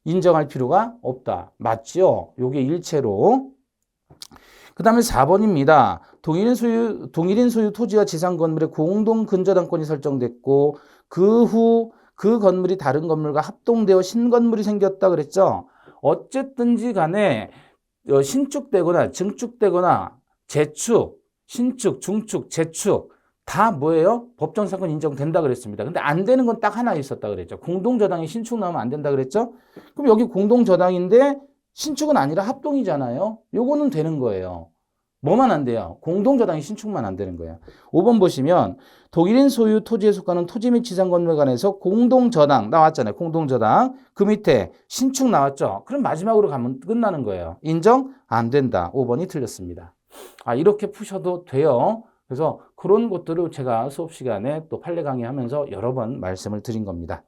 인정할 필요가 없다. 맞죠? 요게 일체로. 그 다음에 4번입니다. 동일인 소유 토지와 지상 건물의 공동 근저당권이 설정됐고 그 후 그 건물이 다른 건물과 합동되어 신건물이 생겼다 그랬죠. 어쨌든지 간에 신축되거나 증축되거나 재축, 신축, 중축, 재축 다 뭐예요? 법정지상권 인정된다 그랬습니다. 근데 안 되는 건 딱 하나 있었다 그랬죠. 공동저당이 신축 나오면 안 된다 그랬죠. 그럼 여기 공동저당인데 신축은 아니라 합동이잖아요. 요거는 되는 거예요. 뭐만 안 돼요? 공동저당이 신축만 안 되는 거예요. 5번 보시면 독일인 소유 토지에 속하는 토지 및 지상 건물에 관해서 공동저당 나왔잖아요. 공동저당. 그 밑에 신축 나왔죠. 그럼 마지막으로 가면 끝나는 거예요. 인정? 안 된다. 5번이 틀렸습니다. 아, 이렇게 푸셔도 돼요. 그래서 그런 것들을 제가 수업 시간에 또 판례 강의하면서 여러 번 말씀을 드린 겁니다.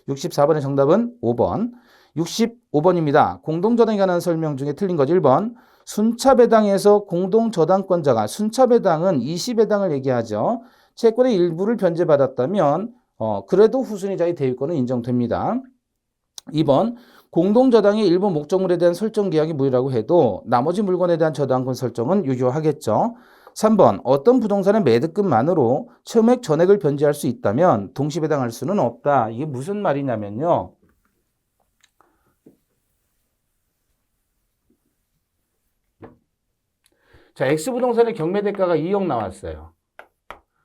64번의 정답은 5번. 65번입니다. 공동저당에 관한 설명 중에 틀린 거죠. 1번. 순차배당에서 공동저당권자가 순차배당은 20배당을 얘기하죠. 채권의 일부를 변제받았다면 그래도 후순위자의 대유권은 인정됩니다. 2번. 공동저당의 일부 목적물에 대한 설정 계약이 무효라고 해도 나머지 물건에 대한 저당권 설정은 유효하겠죠. 3번. 어떤 부동산의 매득금만으로 채무액 전액을 변제할 수 있다면 동시배당할 수는 없다. 이게 무슨 말이냐면요. 자, X부동산의 경매대가가 2억 나왔어요.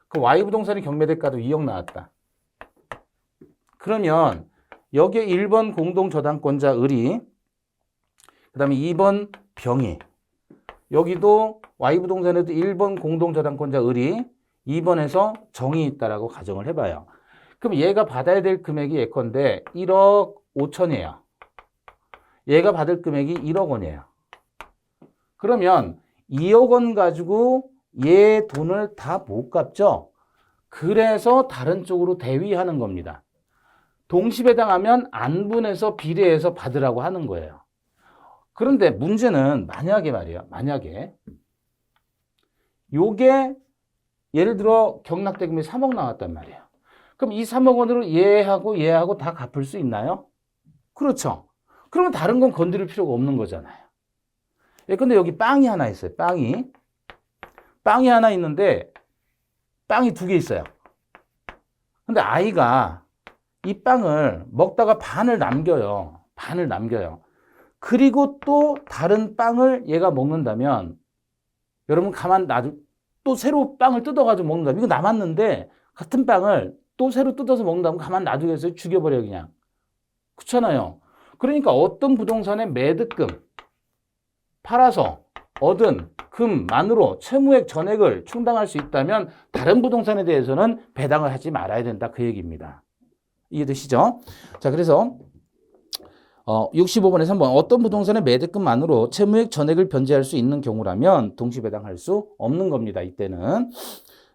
그럼 Y부동산의 경매대가도 2억 나왔다. 그러면 여기에 1번 공동저당권자 을이, 그 다음에 2번 병이, 여기도 Y부동산에도 1번 공동저당권자 을이 2번에서 정이 있다라고 가정을 해봐요. 그럼 얘가 받아야 될 금액이 예컨대 1억 5천이에요. 얘가 받을 금액이 1억 원이에요. 그러면 2억 원 가지고 얘 돈을 다 못 갚죠. 그래서 다른 쪽으로 대위하는 겁니다. 동시배당하면 안분해서 비례해서 받으라고 하는 거예요. 그런데 문제는 만약에 말이에요. 만약에 요게 예를 들어 경락대금이 3억 나왔단 말이에요. 그럼 이 3억 원으로 얘하고 다 갚을 수 있나요? 그렇죠. 그러면 다른 건 건드릴 필요가 없는 거잖아요. 예, 근데 여기 빵이 하나 있어요. 빵이 하나 있는데 빵이 2개 있어요. 근데 아이가 이 빵을 먹다가 반을 남겨요. 그리고 또 다른 빵을 얘가 먹는다면 여러분 가만 놔두 또 새로 빵을 뜯어가지고 먹는다면 이거 남았는데 같은 빵을 또 새로 뜯어서 먹는다면 가만 놔두겠어요? 죽여버려 그냥. 그렇잖아요. 그러니까 어떤 부동산의 매득금 팔아서 얻은 금만으로 채무액 전액을 충당할 수 있다면 다른 부동산에 대해서는 배당을 하지 말아야 된다 그 얘기입니다. 이해되시죠? 자, 그래서 65번에 3번 어떤 부동산의 매득금만으로 채무액 전액을 변제할 수 있는 경우라면 동시배당할 수 없는 겁니다. 이때는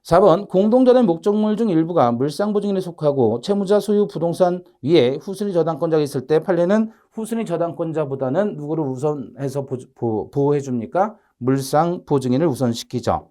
4번 공동저당 목적물 중 일부가 물상보증인에 속하고 채무자 소유 부동산 위에 후순위 저당권자가 있을 때 판례는 후순위 저당권자보다는 누구를 우선해서 보호해 줍니까? 물상보증인을 우선시키죠.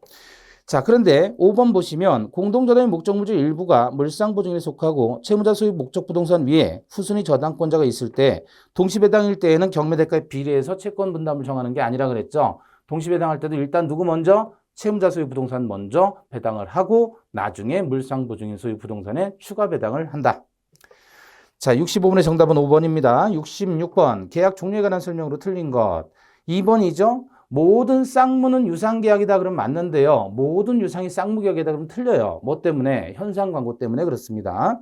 자, 그런데 5번 보시면 공동저당의 목적물질 일부가 물상보증에 속하고 채무자 소유 목적 부동산 위에 후순위 저당권자가 있을 때 동시배당일 때에는 경매대가에 비례해서 채권 분담을 정하는 게 아니라 그랬죠. 동시배당할 때도 일단 누구 먼저? 채무자 소유 부동산 먼저 배당을 하고 나중에 물상보증인 소유 부동산에 추가 배당을 한다. 자, 65번의 정답은 5번입니다. 66번 계약 종료에 관한 설명으로 틀린 것. 2번이죠. 모든 쌍무는 유상계약이다 그러면 맞는데요. 모든 유상이 쌍무계약이다 그러면 틀려요. 뭐 때문에? 현상광고 때문에 그렇습니다.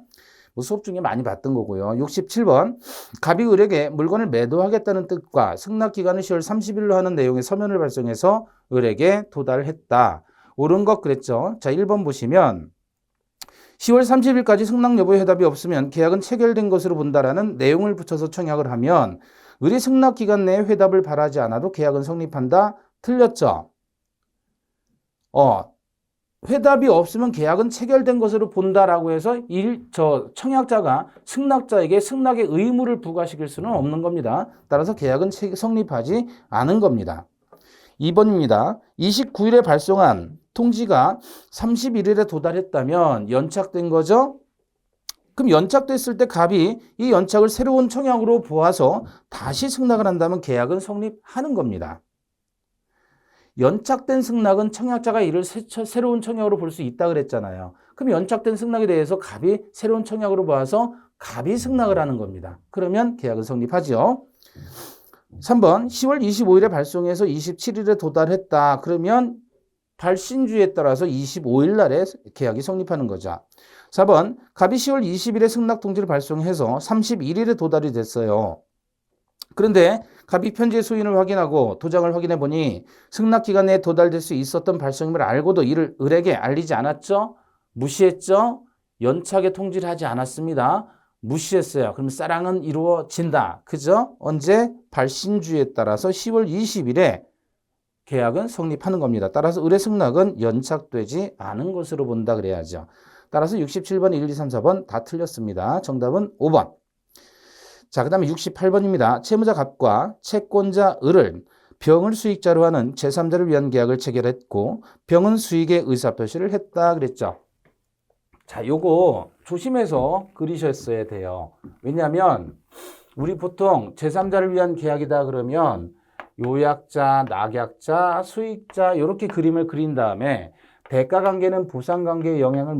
뭐 수업 중에 많이 봤던 거고요. 67번 갑이 을에게 물건을 매도하겠다는 뜻과 승낙기간을 10월 30일로 하는 내용의 서면을 발송해서 을에게 도달했다. 옳은 것 그랬죠. 자, 1번 보시면 10월 30일까지 승낙 여부의 해답이 없으면 계약은 체결된 것으로 본다라는 내용을 붙여서 청약을 하면 을이 승낙 기간 내에 회답을 바라지 않아도 계약은 성립한다. 틀렸죠? 회답이 없으면 계약은 체결된 것으로 본다라고 해서 청약자가 승낙자에게 승낙의 의무를 부과시킬 수는 없는 겁니다. 따라서 계약은 성립하지 않은 겁니다. 2번입니다. 29일에 발송한 통지가 31일에 도달했다면 연착된 거죠? 그럼 연착됐을 때 갑이 이 연착을 새로운 청약으로 보아서 다시 승낙을 한다면 계약은 성립하는 겁니다. 연착된 승낙은 청약자가 이를 새로운 청약으로 볼 수 있다 그랬잖아요. 그럼 연착된 승낙에 대해서 갑이 새로운 청약으로 보아서 갑이 승낙을 하는 겁니다. 그러면 계약은 성립하죠. 3번 10월 25일에 발송해서 27일에 도달했다. 그러면 발신주에 따라서 25일 날에 계약이 성립하는 거죠. 4번 갑이 10월 20일에 승낙 통지를 발송해서 31일에 도달이 됐어요. 그런데 갑이 편지의 소인을 확인하고 도장을 확인해 보니 승낙 기간 내에 도달될 수 있었던 발송임을 알고도 이를 을에게 알리지 않았죠? 무시했죠? 연착의 통지를 하지 않았습니다. 무시했어요. 그럼 사랑은 이루어진다. 그죠? 언제? 발신주에 따라서 10월 20일에 계약은 성립하는 겁니다. 따라서 을의 승낙은 연착되지 않은 것으로 본다 그래야죠. 따라서 67번, 1, 2, 3, 4번 다 틀렸습니다. 정답은 5번. 자, 그 다음에 68번입니다. 채무자 갑과 채권자 을을 병을 수익자로 하는 제3자를 위한 계약을 체결했고 병은 수익의 의사표시를 했다 그랬죠. 자, 요거 조심해서 그리셨어야 돼요. 왜냐하면 우리 보통 제3자를 위한 계약이다 그러면 요약자, 낙약자, 수익자 이렇게 그림을 그린 다음에 대가관계는 보상관계에 영향을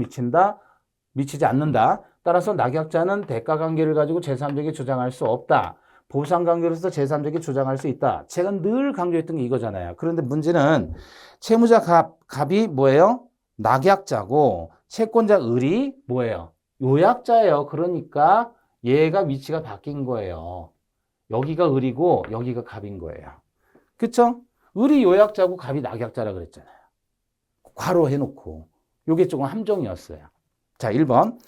미치지 않는다. 따라서 낙약자는 대가관계를 가지고 제3자에게 주장할 수 없다. 보상관계로서 제3자에게 주장할 수 있다. 제가 늘 강조했던 게 이거잖아요. 그런데 문제는 채무자 갑이 뭐예요? 낙약자고 채권자 을이 뭐예요? 요약자예요. 그러니까 얘가 위치가 바뀐 거예요. 여기가 을이고 여기가 갑인 거예요. 그쵸? 을이 요약자고 갑이 낙약자라 그랬잖아요. 괄호 해놓고. 요게 조금 함정이었어요. 자, 1번.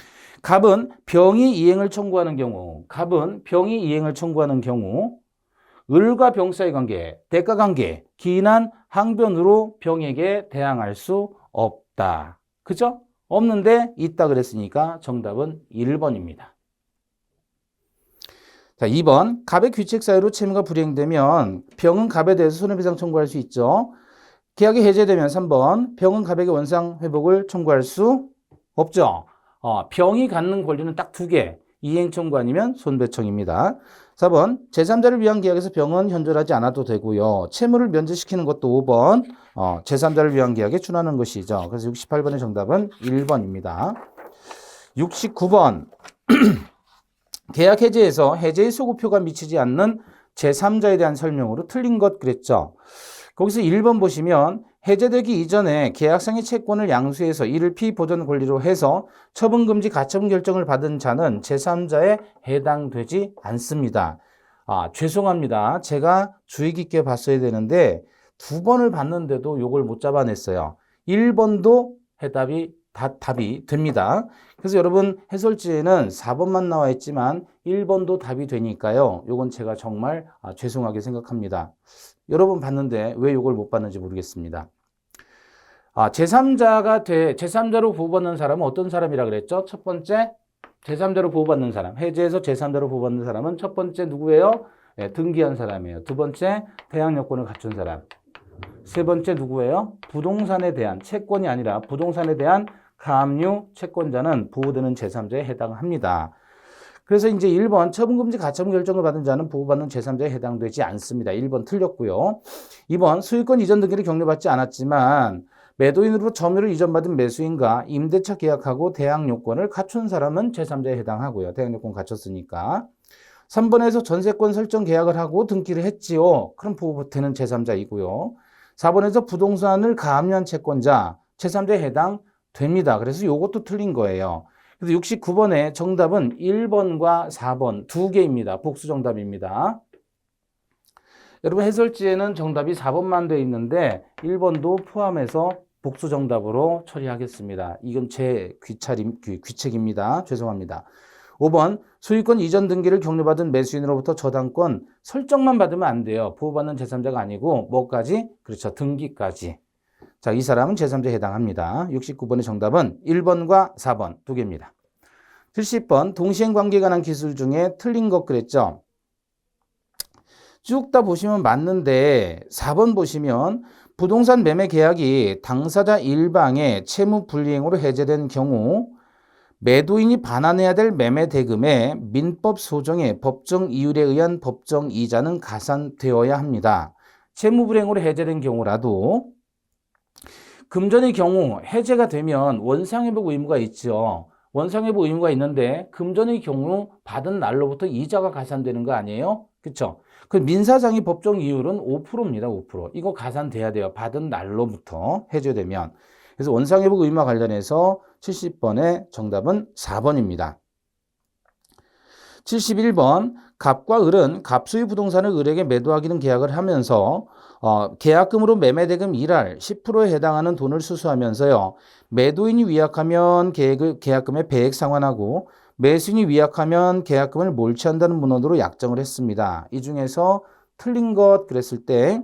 갑은 병이 이행을 청구하는 경우, 을과 병 사이 관계, 대가 관계, 기인한 항변으로 병에게 대항할 수 없다. 그죠? 없는데 있다 그랬으니까 정답은 1번입니다. 자, 2번. 갑의 규칙 사유로 채무가 불이행되면 병은 갑에 대해서 손해배상 청구할 수 있죠. 계약이 해제되면 3번. 병은 갑에게 원상 회복을 청구할 수 없죠. 병이 갖는 권리는 딱 2개. 이행 청구 아니면 손배청입니다. 4번. 제3자를 위한 계약에서 병은 현존하지 않아도 되고요. 채무를 면제시키는 것도 5번. 제3자를 위한 계약에 준하는 것이죠. 그래서 68번의 정답은 1번입니다. 69번. 계약 해제에서 해제의 소급효가 미치지 않는 제3자에 대한 설명으로 틀린 것 그랬죠. 거기서 1번 보시면 해제되기 이전에 계약상의 채권을 양수해서 이를 피보전 권리로 해서 처분금지 가처분 결정을 받은 자는 제3자에 해당되지 않습니다. 죄송합니다. 제가 주의 깊게 봤어야 되는데 2번을 봤는데도 이걸 못 잡아냈어요. 1번도 답이 됩니다. 그래서 여러분 해설지에는 4번만 나와 있지만 1번도 답이 되니까요. 이건 제가 정말 죄송하게 생각합니다. 여러 번 봤는데 왜 이걸 못 봤는지 모르겠습니다. 제3자로 보호받는 사람은 어떤 사람이라 그랬죠? 첫 번째, 제3자로 보호받는 사람. 해제해서 제3자로 보호받는 사람은 첫 번째 누구예요? 네, 등기한 사람이에요. 두 번째, 대항 요건을 갖춘 사람. 세 번째 누구예요? 부동산에 대한 채권이 아니라 부동산에 대한 가압류 채권자는 보호되는 제3자에 해당합니다. 그래서 이제 1번 처분금지 가처분 결정을 받은 자는 보호받는 제3자에 해당되지 않습니다. 1번 틀렸고요. 2번 소유권 이전 등기를 격려받지 않았지만 매도인으로 점유를 이전받은 매수인과 임대차 계약하고 대항 요건을 갖춘 사람은 제3자에 해당하고요. 대항 요건 갖췄으니까. 3번에서 전세권 설정 계약을 하고 등기를 했지요. 그럼 보호되는 제3자이고요. 4번에서 부동산을 가압류한 채권자, 제3자에 해당됩니다. 그래서 이것도 틀린 거예요. 그래서 69번의 정답은 1번과 4번 두 개입니다. 복수 정답입니다. 여러분 해설지에는 정답이 4번만 돼 있는데 1번도 포함해서 복수 정답으로 처리하겠습니다. 이건 제 귀책입니다. 죄송합니다. 5번 소유권 이전 등기를 격려받은 매수인으로부터 저당권 설정만 받으면 안 돼요. 보호받는 제3자가 아니고 뭐까지? 그렇죠. 등기까지. 자, 이 사람은 제3자에 해당합니다. 69번의 정답은 1번과 4번 두 개입니다. 70번 동시행 관계에 관한 기술 중에 틀린 것 그랬죠. 쭉 다 보시면 맞는데 4번 보시면 부동산 매매 계약이 당사자 일방의 채무 불이행으로 해제된 경우 매도인이 반환해야 될 매매 대금의 민법 소정의 법정 이율에 의한 법정 이자는 가산되어야 합니다. 채무 불이행으로 해제된 경우라도 금전의 경우 해제가 되면 원상회복 의무가 있죠. 원상회복 의무가 있는데 금전의 경우 받은 날로부터 이자가 가산되는 거 아니에요? 그렇죠? 그 민사상의 법정 이율은 5%입니다. 5%. 이거 가산돼야 돼요. 받은 날로부터 해제되면. 그래서 원상회복 의무와 관련해서 70번의 정답은 4번입니다. 71번 갑과 을은 갑소유 부동산을 을에게 매도하기는 계약을 하면서 계약금으로 매매대금 1할 10%에 해당하는 돈을 수수하면서요. 매도인이 위약하면 계약금의 배액 상환하고 매수인이 위약하면 계약금을 몰취한다는 문헌으로 약정을 했습니다. 이 중에서 틀린 것 그랬을 때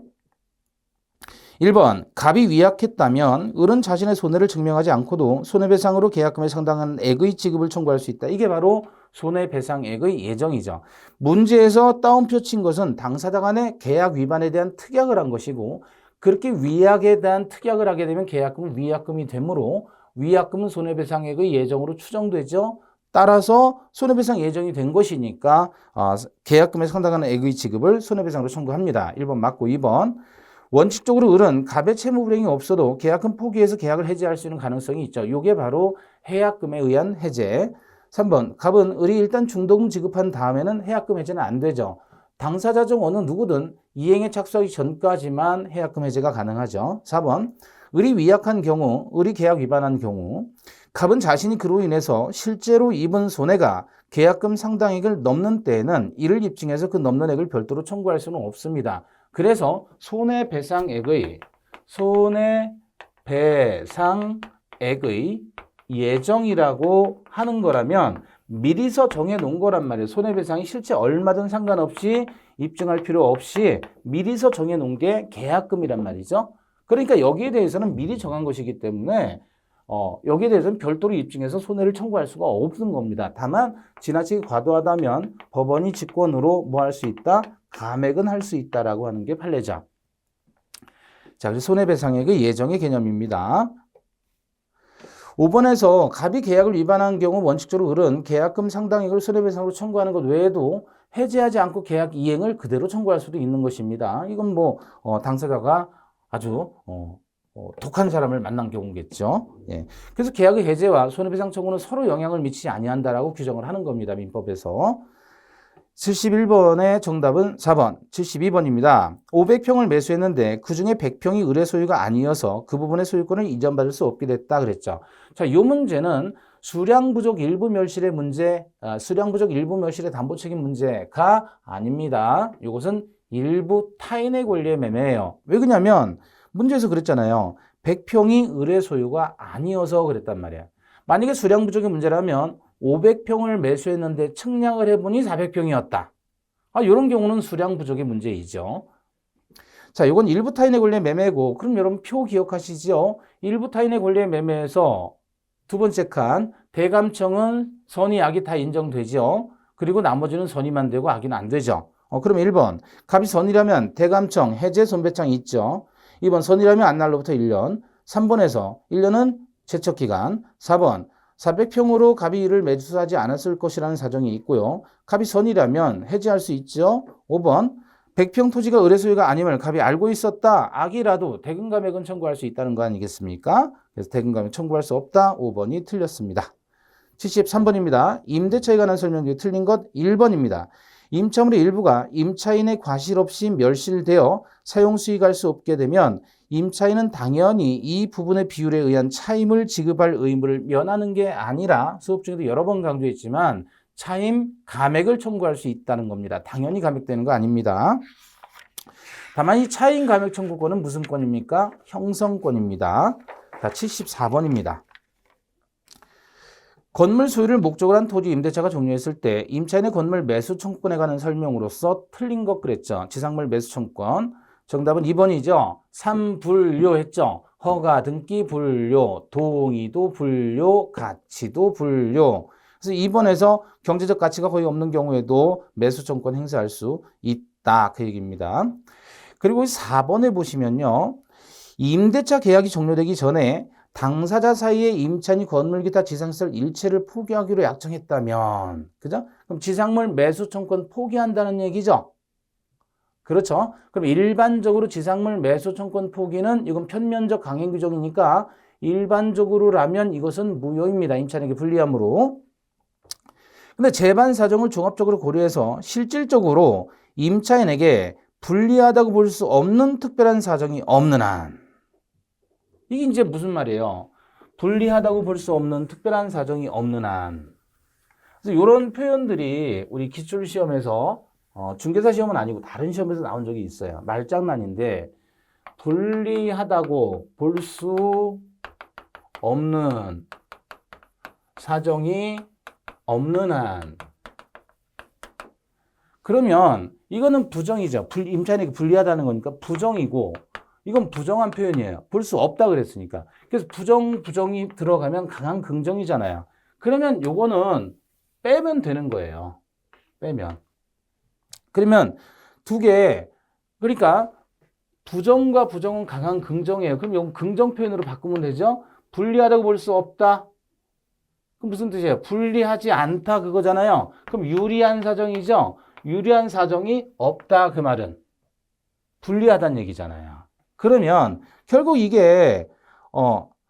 1번 갑이 위약했다면 을은 자신의 손해를 증명하지 않고도 손해배상으로 계약금에 상당한 액의 지급을 청구할 수 있다. 이게 바로 손해배상액의 예정이죠. 문제에서 따옴표 친 것은 당사자 간의 계약 위반에 대한 특약을 한 것이고 그렇게 위약에 대한 특약을 하게 되면 계약금은 위약금이 되므로 위약금은 손해배상액의 예정으로 추정되죠. 따라서 손해배상 예정이 된 것이니까 계약금에 상당한 액의 지급을 손해배상으로 청구합니다. 1번 맞고 2번 원칙적으로 을은 갑의 채무 불이행이 없어도 계약금 포기해서 계약을 해지할 수 있는 가능성이 있죠. 이게 바로 해약금에 의한 해제. 3번 갑은 을이 일단 중도금 지급한 다음에는 해약금 해제는 안 되죠. 당사자 중 어느 누구든 이행에 착수하기 전까지만 해약금 해제가 가능하죠. 4번 을이 위약한 경우, 을이 계약 위반한 경우 갑은 자신이 그로 인해서 실제로 입은 손해가 계약금 상당액을 넘는 때에는 이를 입증해서 그 넘는 액을 별도로 청구할 수는 없습니다. 그래서 손해배상액의 예정이라고 하는 거라면 미리서 정해놓은 거란 말이에요. 손해배상이 실제 얼마든 상관없이 입증할 필요 없이 미리서 정해놓은 게 계약금이란 말이죠. 그러니까 여기에 대해서는 미리 정한 것이기 때문에 여기에 대해서는 별도로 입증해서 손해를 청구할 수가 없는 겁니다. 다만 지나치게 과도하다면 법원이 직권으로 뭐 할 수 있다? 감액은 할 수 있다라고 하는 게 판례죠. 자, 그래서 손해배상액의 예정의 개념입니다. 5번에서 갑이 계약을 위반한 경우 원칙적으로 을은 계약금 상당액을 손해배상으로 청구하는 것 외에도 해지하지 않고 계약 이행을 그대로 청구할 수도 있는 것입니다. 이건 뭐 당사자가 아주 독한 사람을 만난 경우겠죠. 예. 그래서 계약의 해제와 손해배상 청구는 서로 영향을 미치지 아니한다라고 규정을 하는 겁니다. 민법에서. 71번의 정답은 4번, 72번입니다. 500평을 매수했는데 그중에 100평이 을의 소유가 아니어서 그 부분의 소유권을 이전받을 수 없게 됐다 그랬죠. 자, 이 문제는 수량 부족 일부 멸실의 문제, 수량 부족 일부 멸실의 담보 책임 문제가 아닙니다. 이것은 일부 타인의 권리의 매매예요. 왜 그러냐면 문제에서 그랬잖아요. 100평이 을의 소유가 아니어서 그랬단 말이에요. 만약에 수량 부족의 문제라면 500평을 매수했는데 측량을 해보니 400평이었다. 이런 경우는 수량 부족의 문제이죠. 자, 이건 일부 타인의 권리의 매매고, 그럼 여러분 표 기억하시죠? 일부 타인의 권리의 매매에서 두 번째 칸, 대감청은 선의 악이 다 인정되죠. 그리고 나머지는 선의만 되고 악의는 안 되죠. 그럼 1번, 갑이 선의라면 대감청, 해제, 손배창이 있죠. 2번 선이라면 안날로부터 1년. 3번에서 1년은 제척기간. 4번 400평으로 갑이 이를 매수하지 않았을 것이라는 사정이 있고요. 갑이 선이라면 해지할 수 있죠. 5번 100평 토지가 을의 소유가 아님을 갑이 알고 있었다. 악이라도 대금감액은 청구할 수 있다는 거 아니겠습니까? 그래서 대금감액 청구할 수 없다. 5번이 틀렸습니다. 73번입니다. 임대차에 관한 설명 중에 틀린 것 1번입니다. 임차물의 일부가 임차인의 과실 없이 멸실되어 사용 수익할 수 없게 되면 임차인은 당연히 이 부분의 비율에 의한 차임을 지급할 의무를 면하는 게 아니라 수업 중에도 여러 번 강조했지만 차임 감액을 청구할 수 있다는 겁니다. 당연히 감액되는 거 아닙니다. 다만 이 차임 감액 청구권은 무슨 권입니까? 형성권입니다. 자, 74번입니다. 건물 소유를 목적으로 한 토지 임대차가 종료했을 때 임차인의 건물 매수 청구권에 관한 설명으로서 틀린 것 그랬죠. 지상물 매수 청구권. 정답은 2번이죠. 3불료 했죠. 허가, 등기 불료, 동의도 불료, 가치도 불료. 그래서 2번에서 경제적 가치가 거의 없는 경우에도 매수 청구권 행사할 수 있다. 그 얘기입니다. 그리고 4번에 보시면요. 임대차 계약이 종료되기 전에 당사자 사이에 임차인이 건물 기타 지상시설 일체를 포기하기로 약정했다면, 그죠? 그럼 지상물 매수 청구권 포기한다는 얘기죠. 그렇죠? 그럼 일반적으로 지상물 매수 청구권 포기는 이건 편면적 강행 규정이니까 일반적으로라면 이것은 무효입니다. 임차인에게 불리함으로. 근데 재반 사정을 종합적으로 고려해서 실질적으로 임차인에게 불리하다고 볼 수 없는 특별한 사정이 없는 한, 이게 이제 무슨 말이에요? 불리하다고 볼 수 없는 특별한 사정이 없는 한. 그래서 이런 표현들이 우리 기출시험에서 중개사 시험은 아니고 다른 시험에서 나온 적이 있어요. 말장난인데 불리하다고 볼 수 없는 사정이 없는 한. 그러면 이거는 부정이죠. 임차인에게 불리하다는 거니까 부정이고 이건 부정한 표현이에요. 볼 수 없다 그랬으니까. 그래서 부정이 들어가면 강한 긍정이잖아요. 그러면 요거는 빼면 되는 거예요. 빼면. 그러면 두 개, 그러니까 부정과 부정은 강한 긍정이에요. 그럼 이건 긍정 표현으로 바꾸면 되죠. 불리하다고 볼 수 없다. 그럼 무슨 뜻이에요? 불리하지 않다 그거잖아요. 그럼 유리한 사정이죠. 유리한 사정이 없다 그 말은 불리하다는 얘기잖아요. 그러면 결국 이게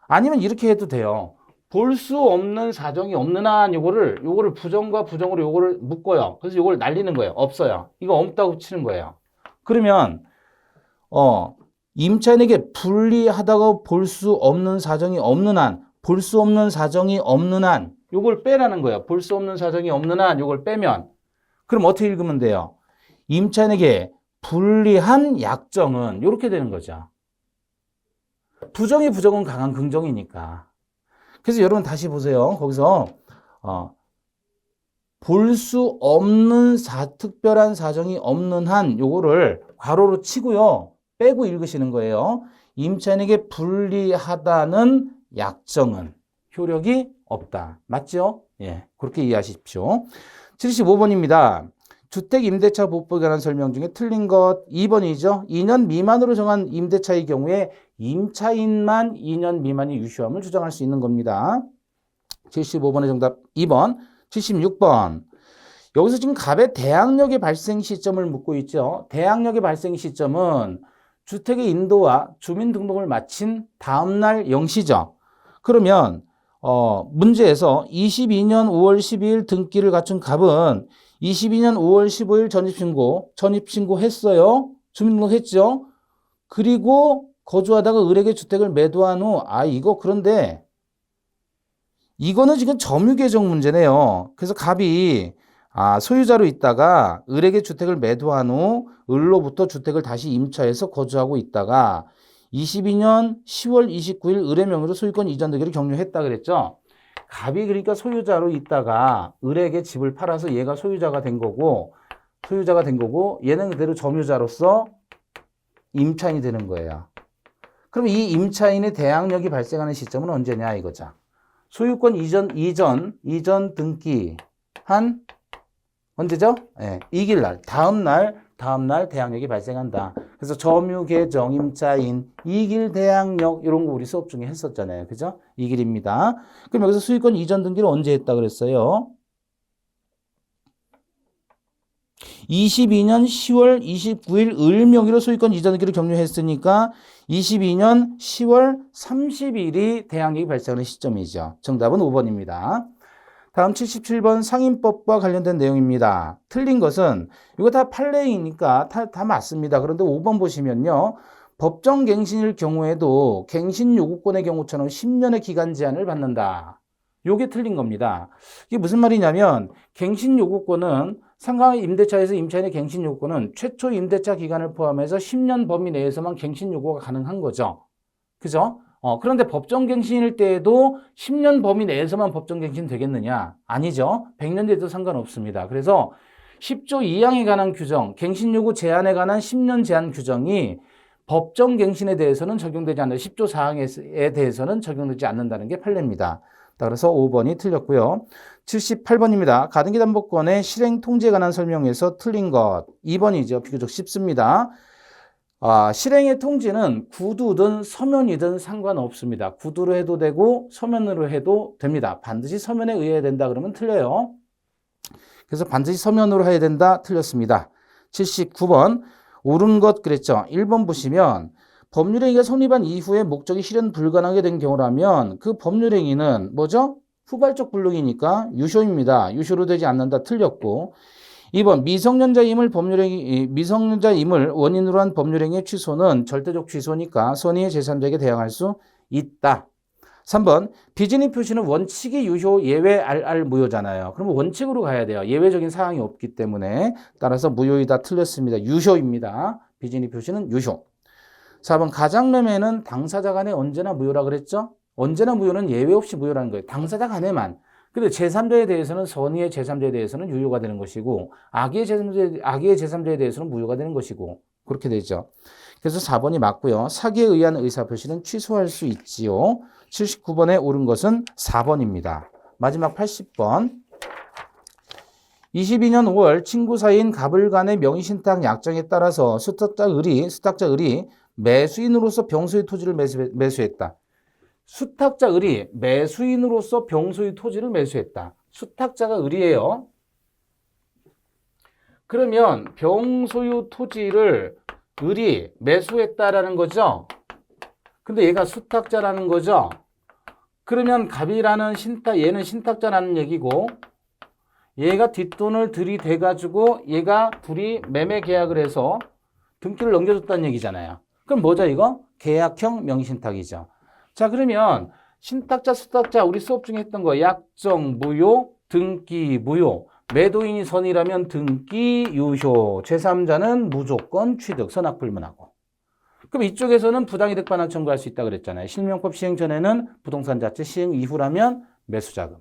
아니면 이렇게 해도 돼요. 볼 수 없는 사정이 없는 한 요거를 부정과 부정으로 요거를 묶어요. 그래서 요걸 날리는 거예요. 없어요. 이거 없다고 치는 거예요. 그러면 임차인에게 불리하다고 볼 수 없는 사정이 없는 한, 볼 수 없는 사정이 없는 한 요걸 빼라는 거예요. 볼 수 없는 사정이 없는 한 요걸 빼면 그럼 어떻게 읽으면 돼요? 임차인에게 불리한 약정은 이렇게 되는 거죠. 부정은 강한 긍정이니까. 그래서 여러분 다시 보세요. 거기서 볼 수 없는 특별한 사정이 없는 한 요거를 괄호로 치고요. 빼고 읽으시는 거예요. 임차인에게 불리하다는 약정은 효력이 없다. 맞죠? 예, 그렇게 이해하십시오. 75번입니다. 주택 임대차 보법에 관한 설명 중에 틀린 것 2번이죠. 2년 미만으로 정한 임대차의 경우에 임차인만 2년 미만이 유효함을 주장할 수 있는 겁니다. 75번의 정답 2번. 76번. 여기서 지금 갑의 대항력의 발생 시점을 묻고 있죠. 대항력의 발생 시점은 주택의 인도와 주민등록을 마친 다음날 0시죠. 그러면 문제에서 22년 5월 12일 등기를 갖춘 갑은 22년 5월 15일 전입신고 했어요. 주민등록 했죠. 그리고 거주하다가 을에게 주택을 매도한 후, 그런데 이거는 지금 점유계정 문제네요. 그래서 갑이 소유자로 있다가 을에게 주택을 매도한 후 을로부터 주택을 다시 임차해서 거주하고 있다가 22년 10월 29일 을의 명의로 소유권 이전되기를 격려했다 그랬죠. 갑이 그러니까 소유자로 있다가 을에게 집을 팔아서 얘가 소유자가 된 거고 얘는 그대로 점유자로서 임차인이 되는 거예요. 그럼 이 임차인의 대항력이 발생하는 시점은 언제냐 이거죠. 소유권 이전 등기 한 언제죠? 네, 이길 날, 다음 날 대항력이 발생한다. 그래서 점유, 계정, 임차인, 이길, 대항력 이런 거 우리 수업 중에 했었잖아요. 그죠? 이 길입니다. 그럼 여기서 소유권 이전 등기를 언제 했다 그랬어요? 22년 10월 29일 을 명의로 소유권 이전 등기를 격려했으니까 22년 10월 30일이 대항력이 발생하는 시점이죠. 정답은 5번입니다. 다음 77번 상임법과 관련된 내용입니다. 틀린 것은 이거 다 판례이니까 다 맞습니다. 그런데 5번 보시면요. 법정 갱신일 경우에도 갱신 요구권의 경우처럼 10년의 기간 제한을 받는다. 요게 틀린 겁니다. 이게 무슨 말이냐면 갱신 요구권은 상가의 임대차에서 임차인의 갱신 요구권은 최초 임대차 기간을 포함해서 10년 범위 내에서만 갱신 요구가 가능한 거죠. 그죠? 그런데 법정갱신일 때에도 10년 범위 내에서만 법정갱신 되겠느냐? 아니죠. 100년 돼도 상관없습니다. 그래서 10조 2항에 관한 규정, 갱신 요구 제한에 관한 10년 제한 규정이 법정갱신에 대해서는 적용되지 않는다. 10조 4항에 대해서는 적용되지 않는다는 게 판례입니다. 따라서 5번이 틀렸고요. 78번입니다. 가등기 담보권의 실행 통지에 관한 설명에서 틀린 것. 2번이죠. 비교적 쉽습니다. 실행의 통지는 구두든 서면이든 상관없습니다. 구두로 해도 되고 서면으로 해도 됩니다. 반드시 서면에 의해야 된다 그러면 틀려요. 그래서 반드시 서면으로 해야 된다. 틀렸습니다. 79번 옳은 것 그랬죠. 1번 보시면 법률행위가 성립한 이후에 목적이 실현 불가능하게 된 경우라면 그 법률행위는 뭐죠? 후발적 불능이니까 유효입니다. 유효로 되지 않는다. 틀렸고 2번 미성년자임을 원인으로 한 법률행위의 취소는 절대적 취소니까 선의의 제3자에게 대항할 수 있다. 3번 비진입 표시는 원칙이 유효 예외 RR 무효잖아요. 그러면 원칙으로 가야 돼요. 예외적인 사항이 없기 때문에 따라서 무효이다. 틀렸습니다. 유효입니다. 비진입 표시는 유효. 4번 가장매매는 당사자 간에 언제나 무효라 그랬죠? 언제나 무효는 예외 없이 무효라는 거예요. 당사자 간에만. 근데 제3자에 대해서는 선의의 제3자에 대해서는 유효가 되는 것이고 악의의 제3자에 대해서는 무효가 되는 것이고 그렇게 되죠. 그래서 4번이 맞고요. 사기에 의한 의사표시는 취소할 수 있지요. 79번에 옳은 것은 4번입니다. 마지막 80번 22년 5월 친구 사이인 갑을 간의 명의신탁 약정에 따라서 수탁자 을이 매수인으로서 병소의 토지를 매수했다. 수탁자 을이 매수인으로서 병소의 토지를 매수했다. 수탁자가 을이에요. 그러면 병소유 토지를 을이 매수했다라는 거죠. 근데 얘가 수탁자라는 거죠. 그러면 갑이라는 얘는 신탁자라는 얘기고 얘가 뒷돈을 들이대가지고 얘가 둘이 매매 계약을 해서 등기를 넘겨줬다는 얘기잖아요. 그럼 뭐죠 이거? 계약형 명의신탁이죠. 자 그러면 신탁자, 수탁자 우리 수업 중에 했던 거 약정 무효, 등기 무효, 매도인이 선이라면 등기 유효, 제3자는 무조건 취득, 선악불문하고. 그럼 이쪽에서는 부당이득 반환 청구할 수 있다 그랬잖아요. 실명법 시행 전에는 부동산 자체, 시행 이후라면 매수자금.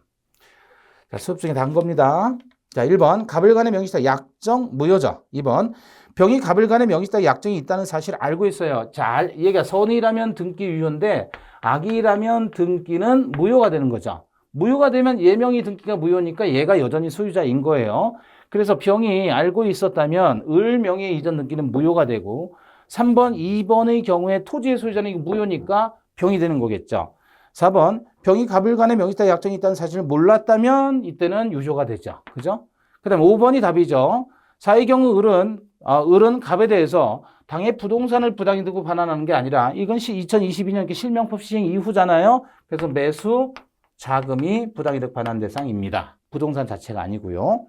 자, 수업 중에 다 한 겁니다. 자, 1번 갑을 간의 명의신탁 약정 무효죠. 2번 병이 갑을 간의 명의신탁 약정이 있다는 사실을 알고 있어요. 자, 얘가 선이라면 등기 유효인데 악의라면 등기는 무효가 되는 거죠. 무효가 되면 예명의 등기가 무효니까 얘가 여전히 소유자인 거예요. 그래서 병이 알고 있었다면 을 명의 이전 등기는 무효가 되고 3번, 2번의 경우에 토지의 소유자는 무효니까 병이 되는 거겠죠. 4번 병이 갑을 간의 명의신탁 약정이 있다는 사실을 몰랐다면 이때는 유효가 되죠. 그죠? 그 다음 5번이 답이죠. 4의 경우 을은 갑에 대해서 당의 부동산을 부당이득으로 반환하는 게 아니라 이건 2022년 실명법 시행 이후잖아요. 그래서 매수 자금이 부당이득 반환 대상입니다. 부동산 자체가 아니고요.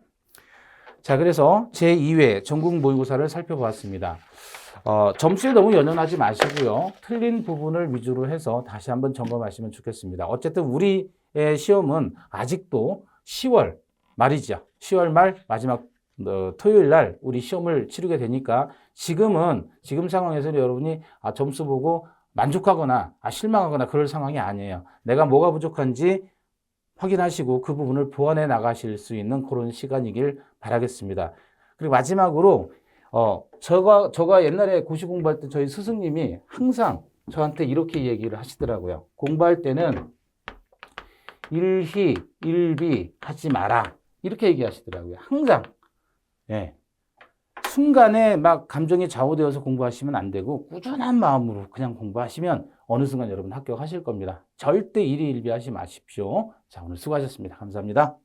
자, 그래서 제2회 전국 모의고사를 살펴보았습니다. 점수에 너무 연연하지 마시고요. 틀린 부분을 위주로 해서 다시 한번 점검하시면 좋겠습니다. 어쨌든 우리의 시험은 아직도 10월 말이죠. 10월 말 마지막 토요일 날 우리 시험을 치르게 되니까 지금 상황에서는 여러분이 점수 보고 만족하거나 실망하거나 그럴 상황이 아니에요. 내가 뭐가 부족한지 확인하시고 그 부분을 보완해 나가실 수 있는 그런 시간이길 바라겠습니다. 그리고 마지막으로 저가 옛날에 고시 공부할 때 저희 스승님이 항상 저한테 이렇게 얘기를 하시더라고요. 공부할 때는 일희, 일비 하지 마라. 이렇게 얘기하시더라고요. 항상. 예. 순간에 막 감정이 좌우되어서 공부하시면 안 되고 꾸준한 마음으로 그냥 공부하시면 어느 순간 여러분 합격하실 겁니다. 절대 일희일비하지 마십시오. 자, 오늘 수고하셨습니다. 감사합니다.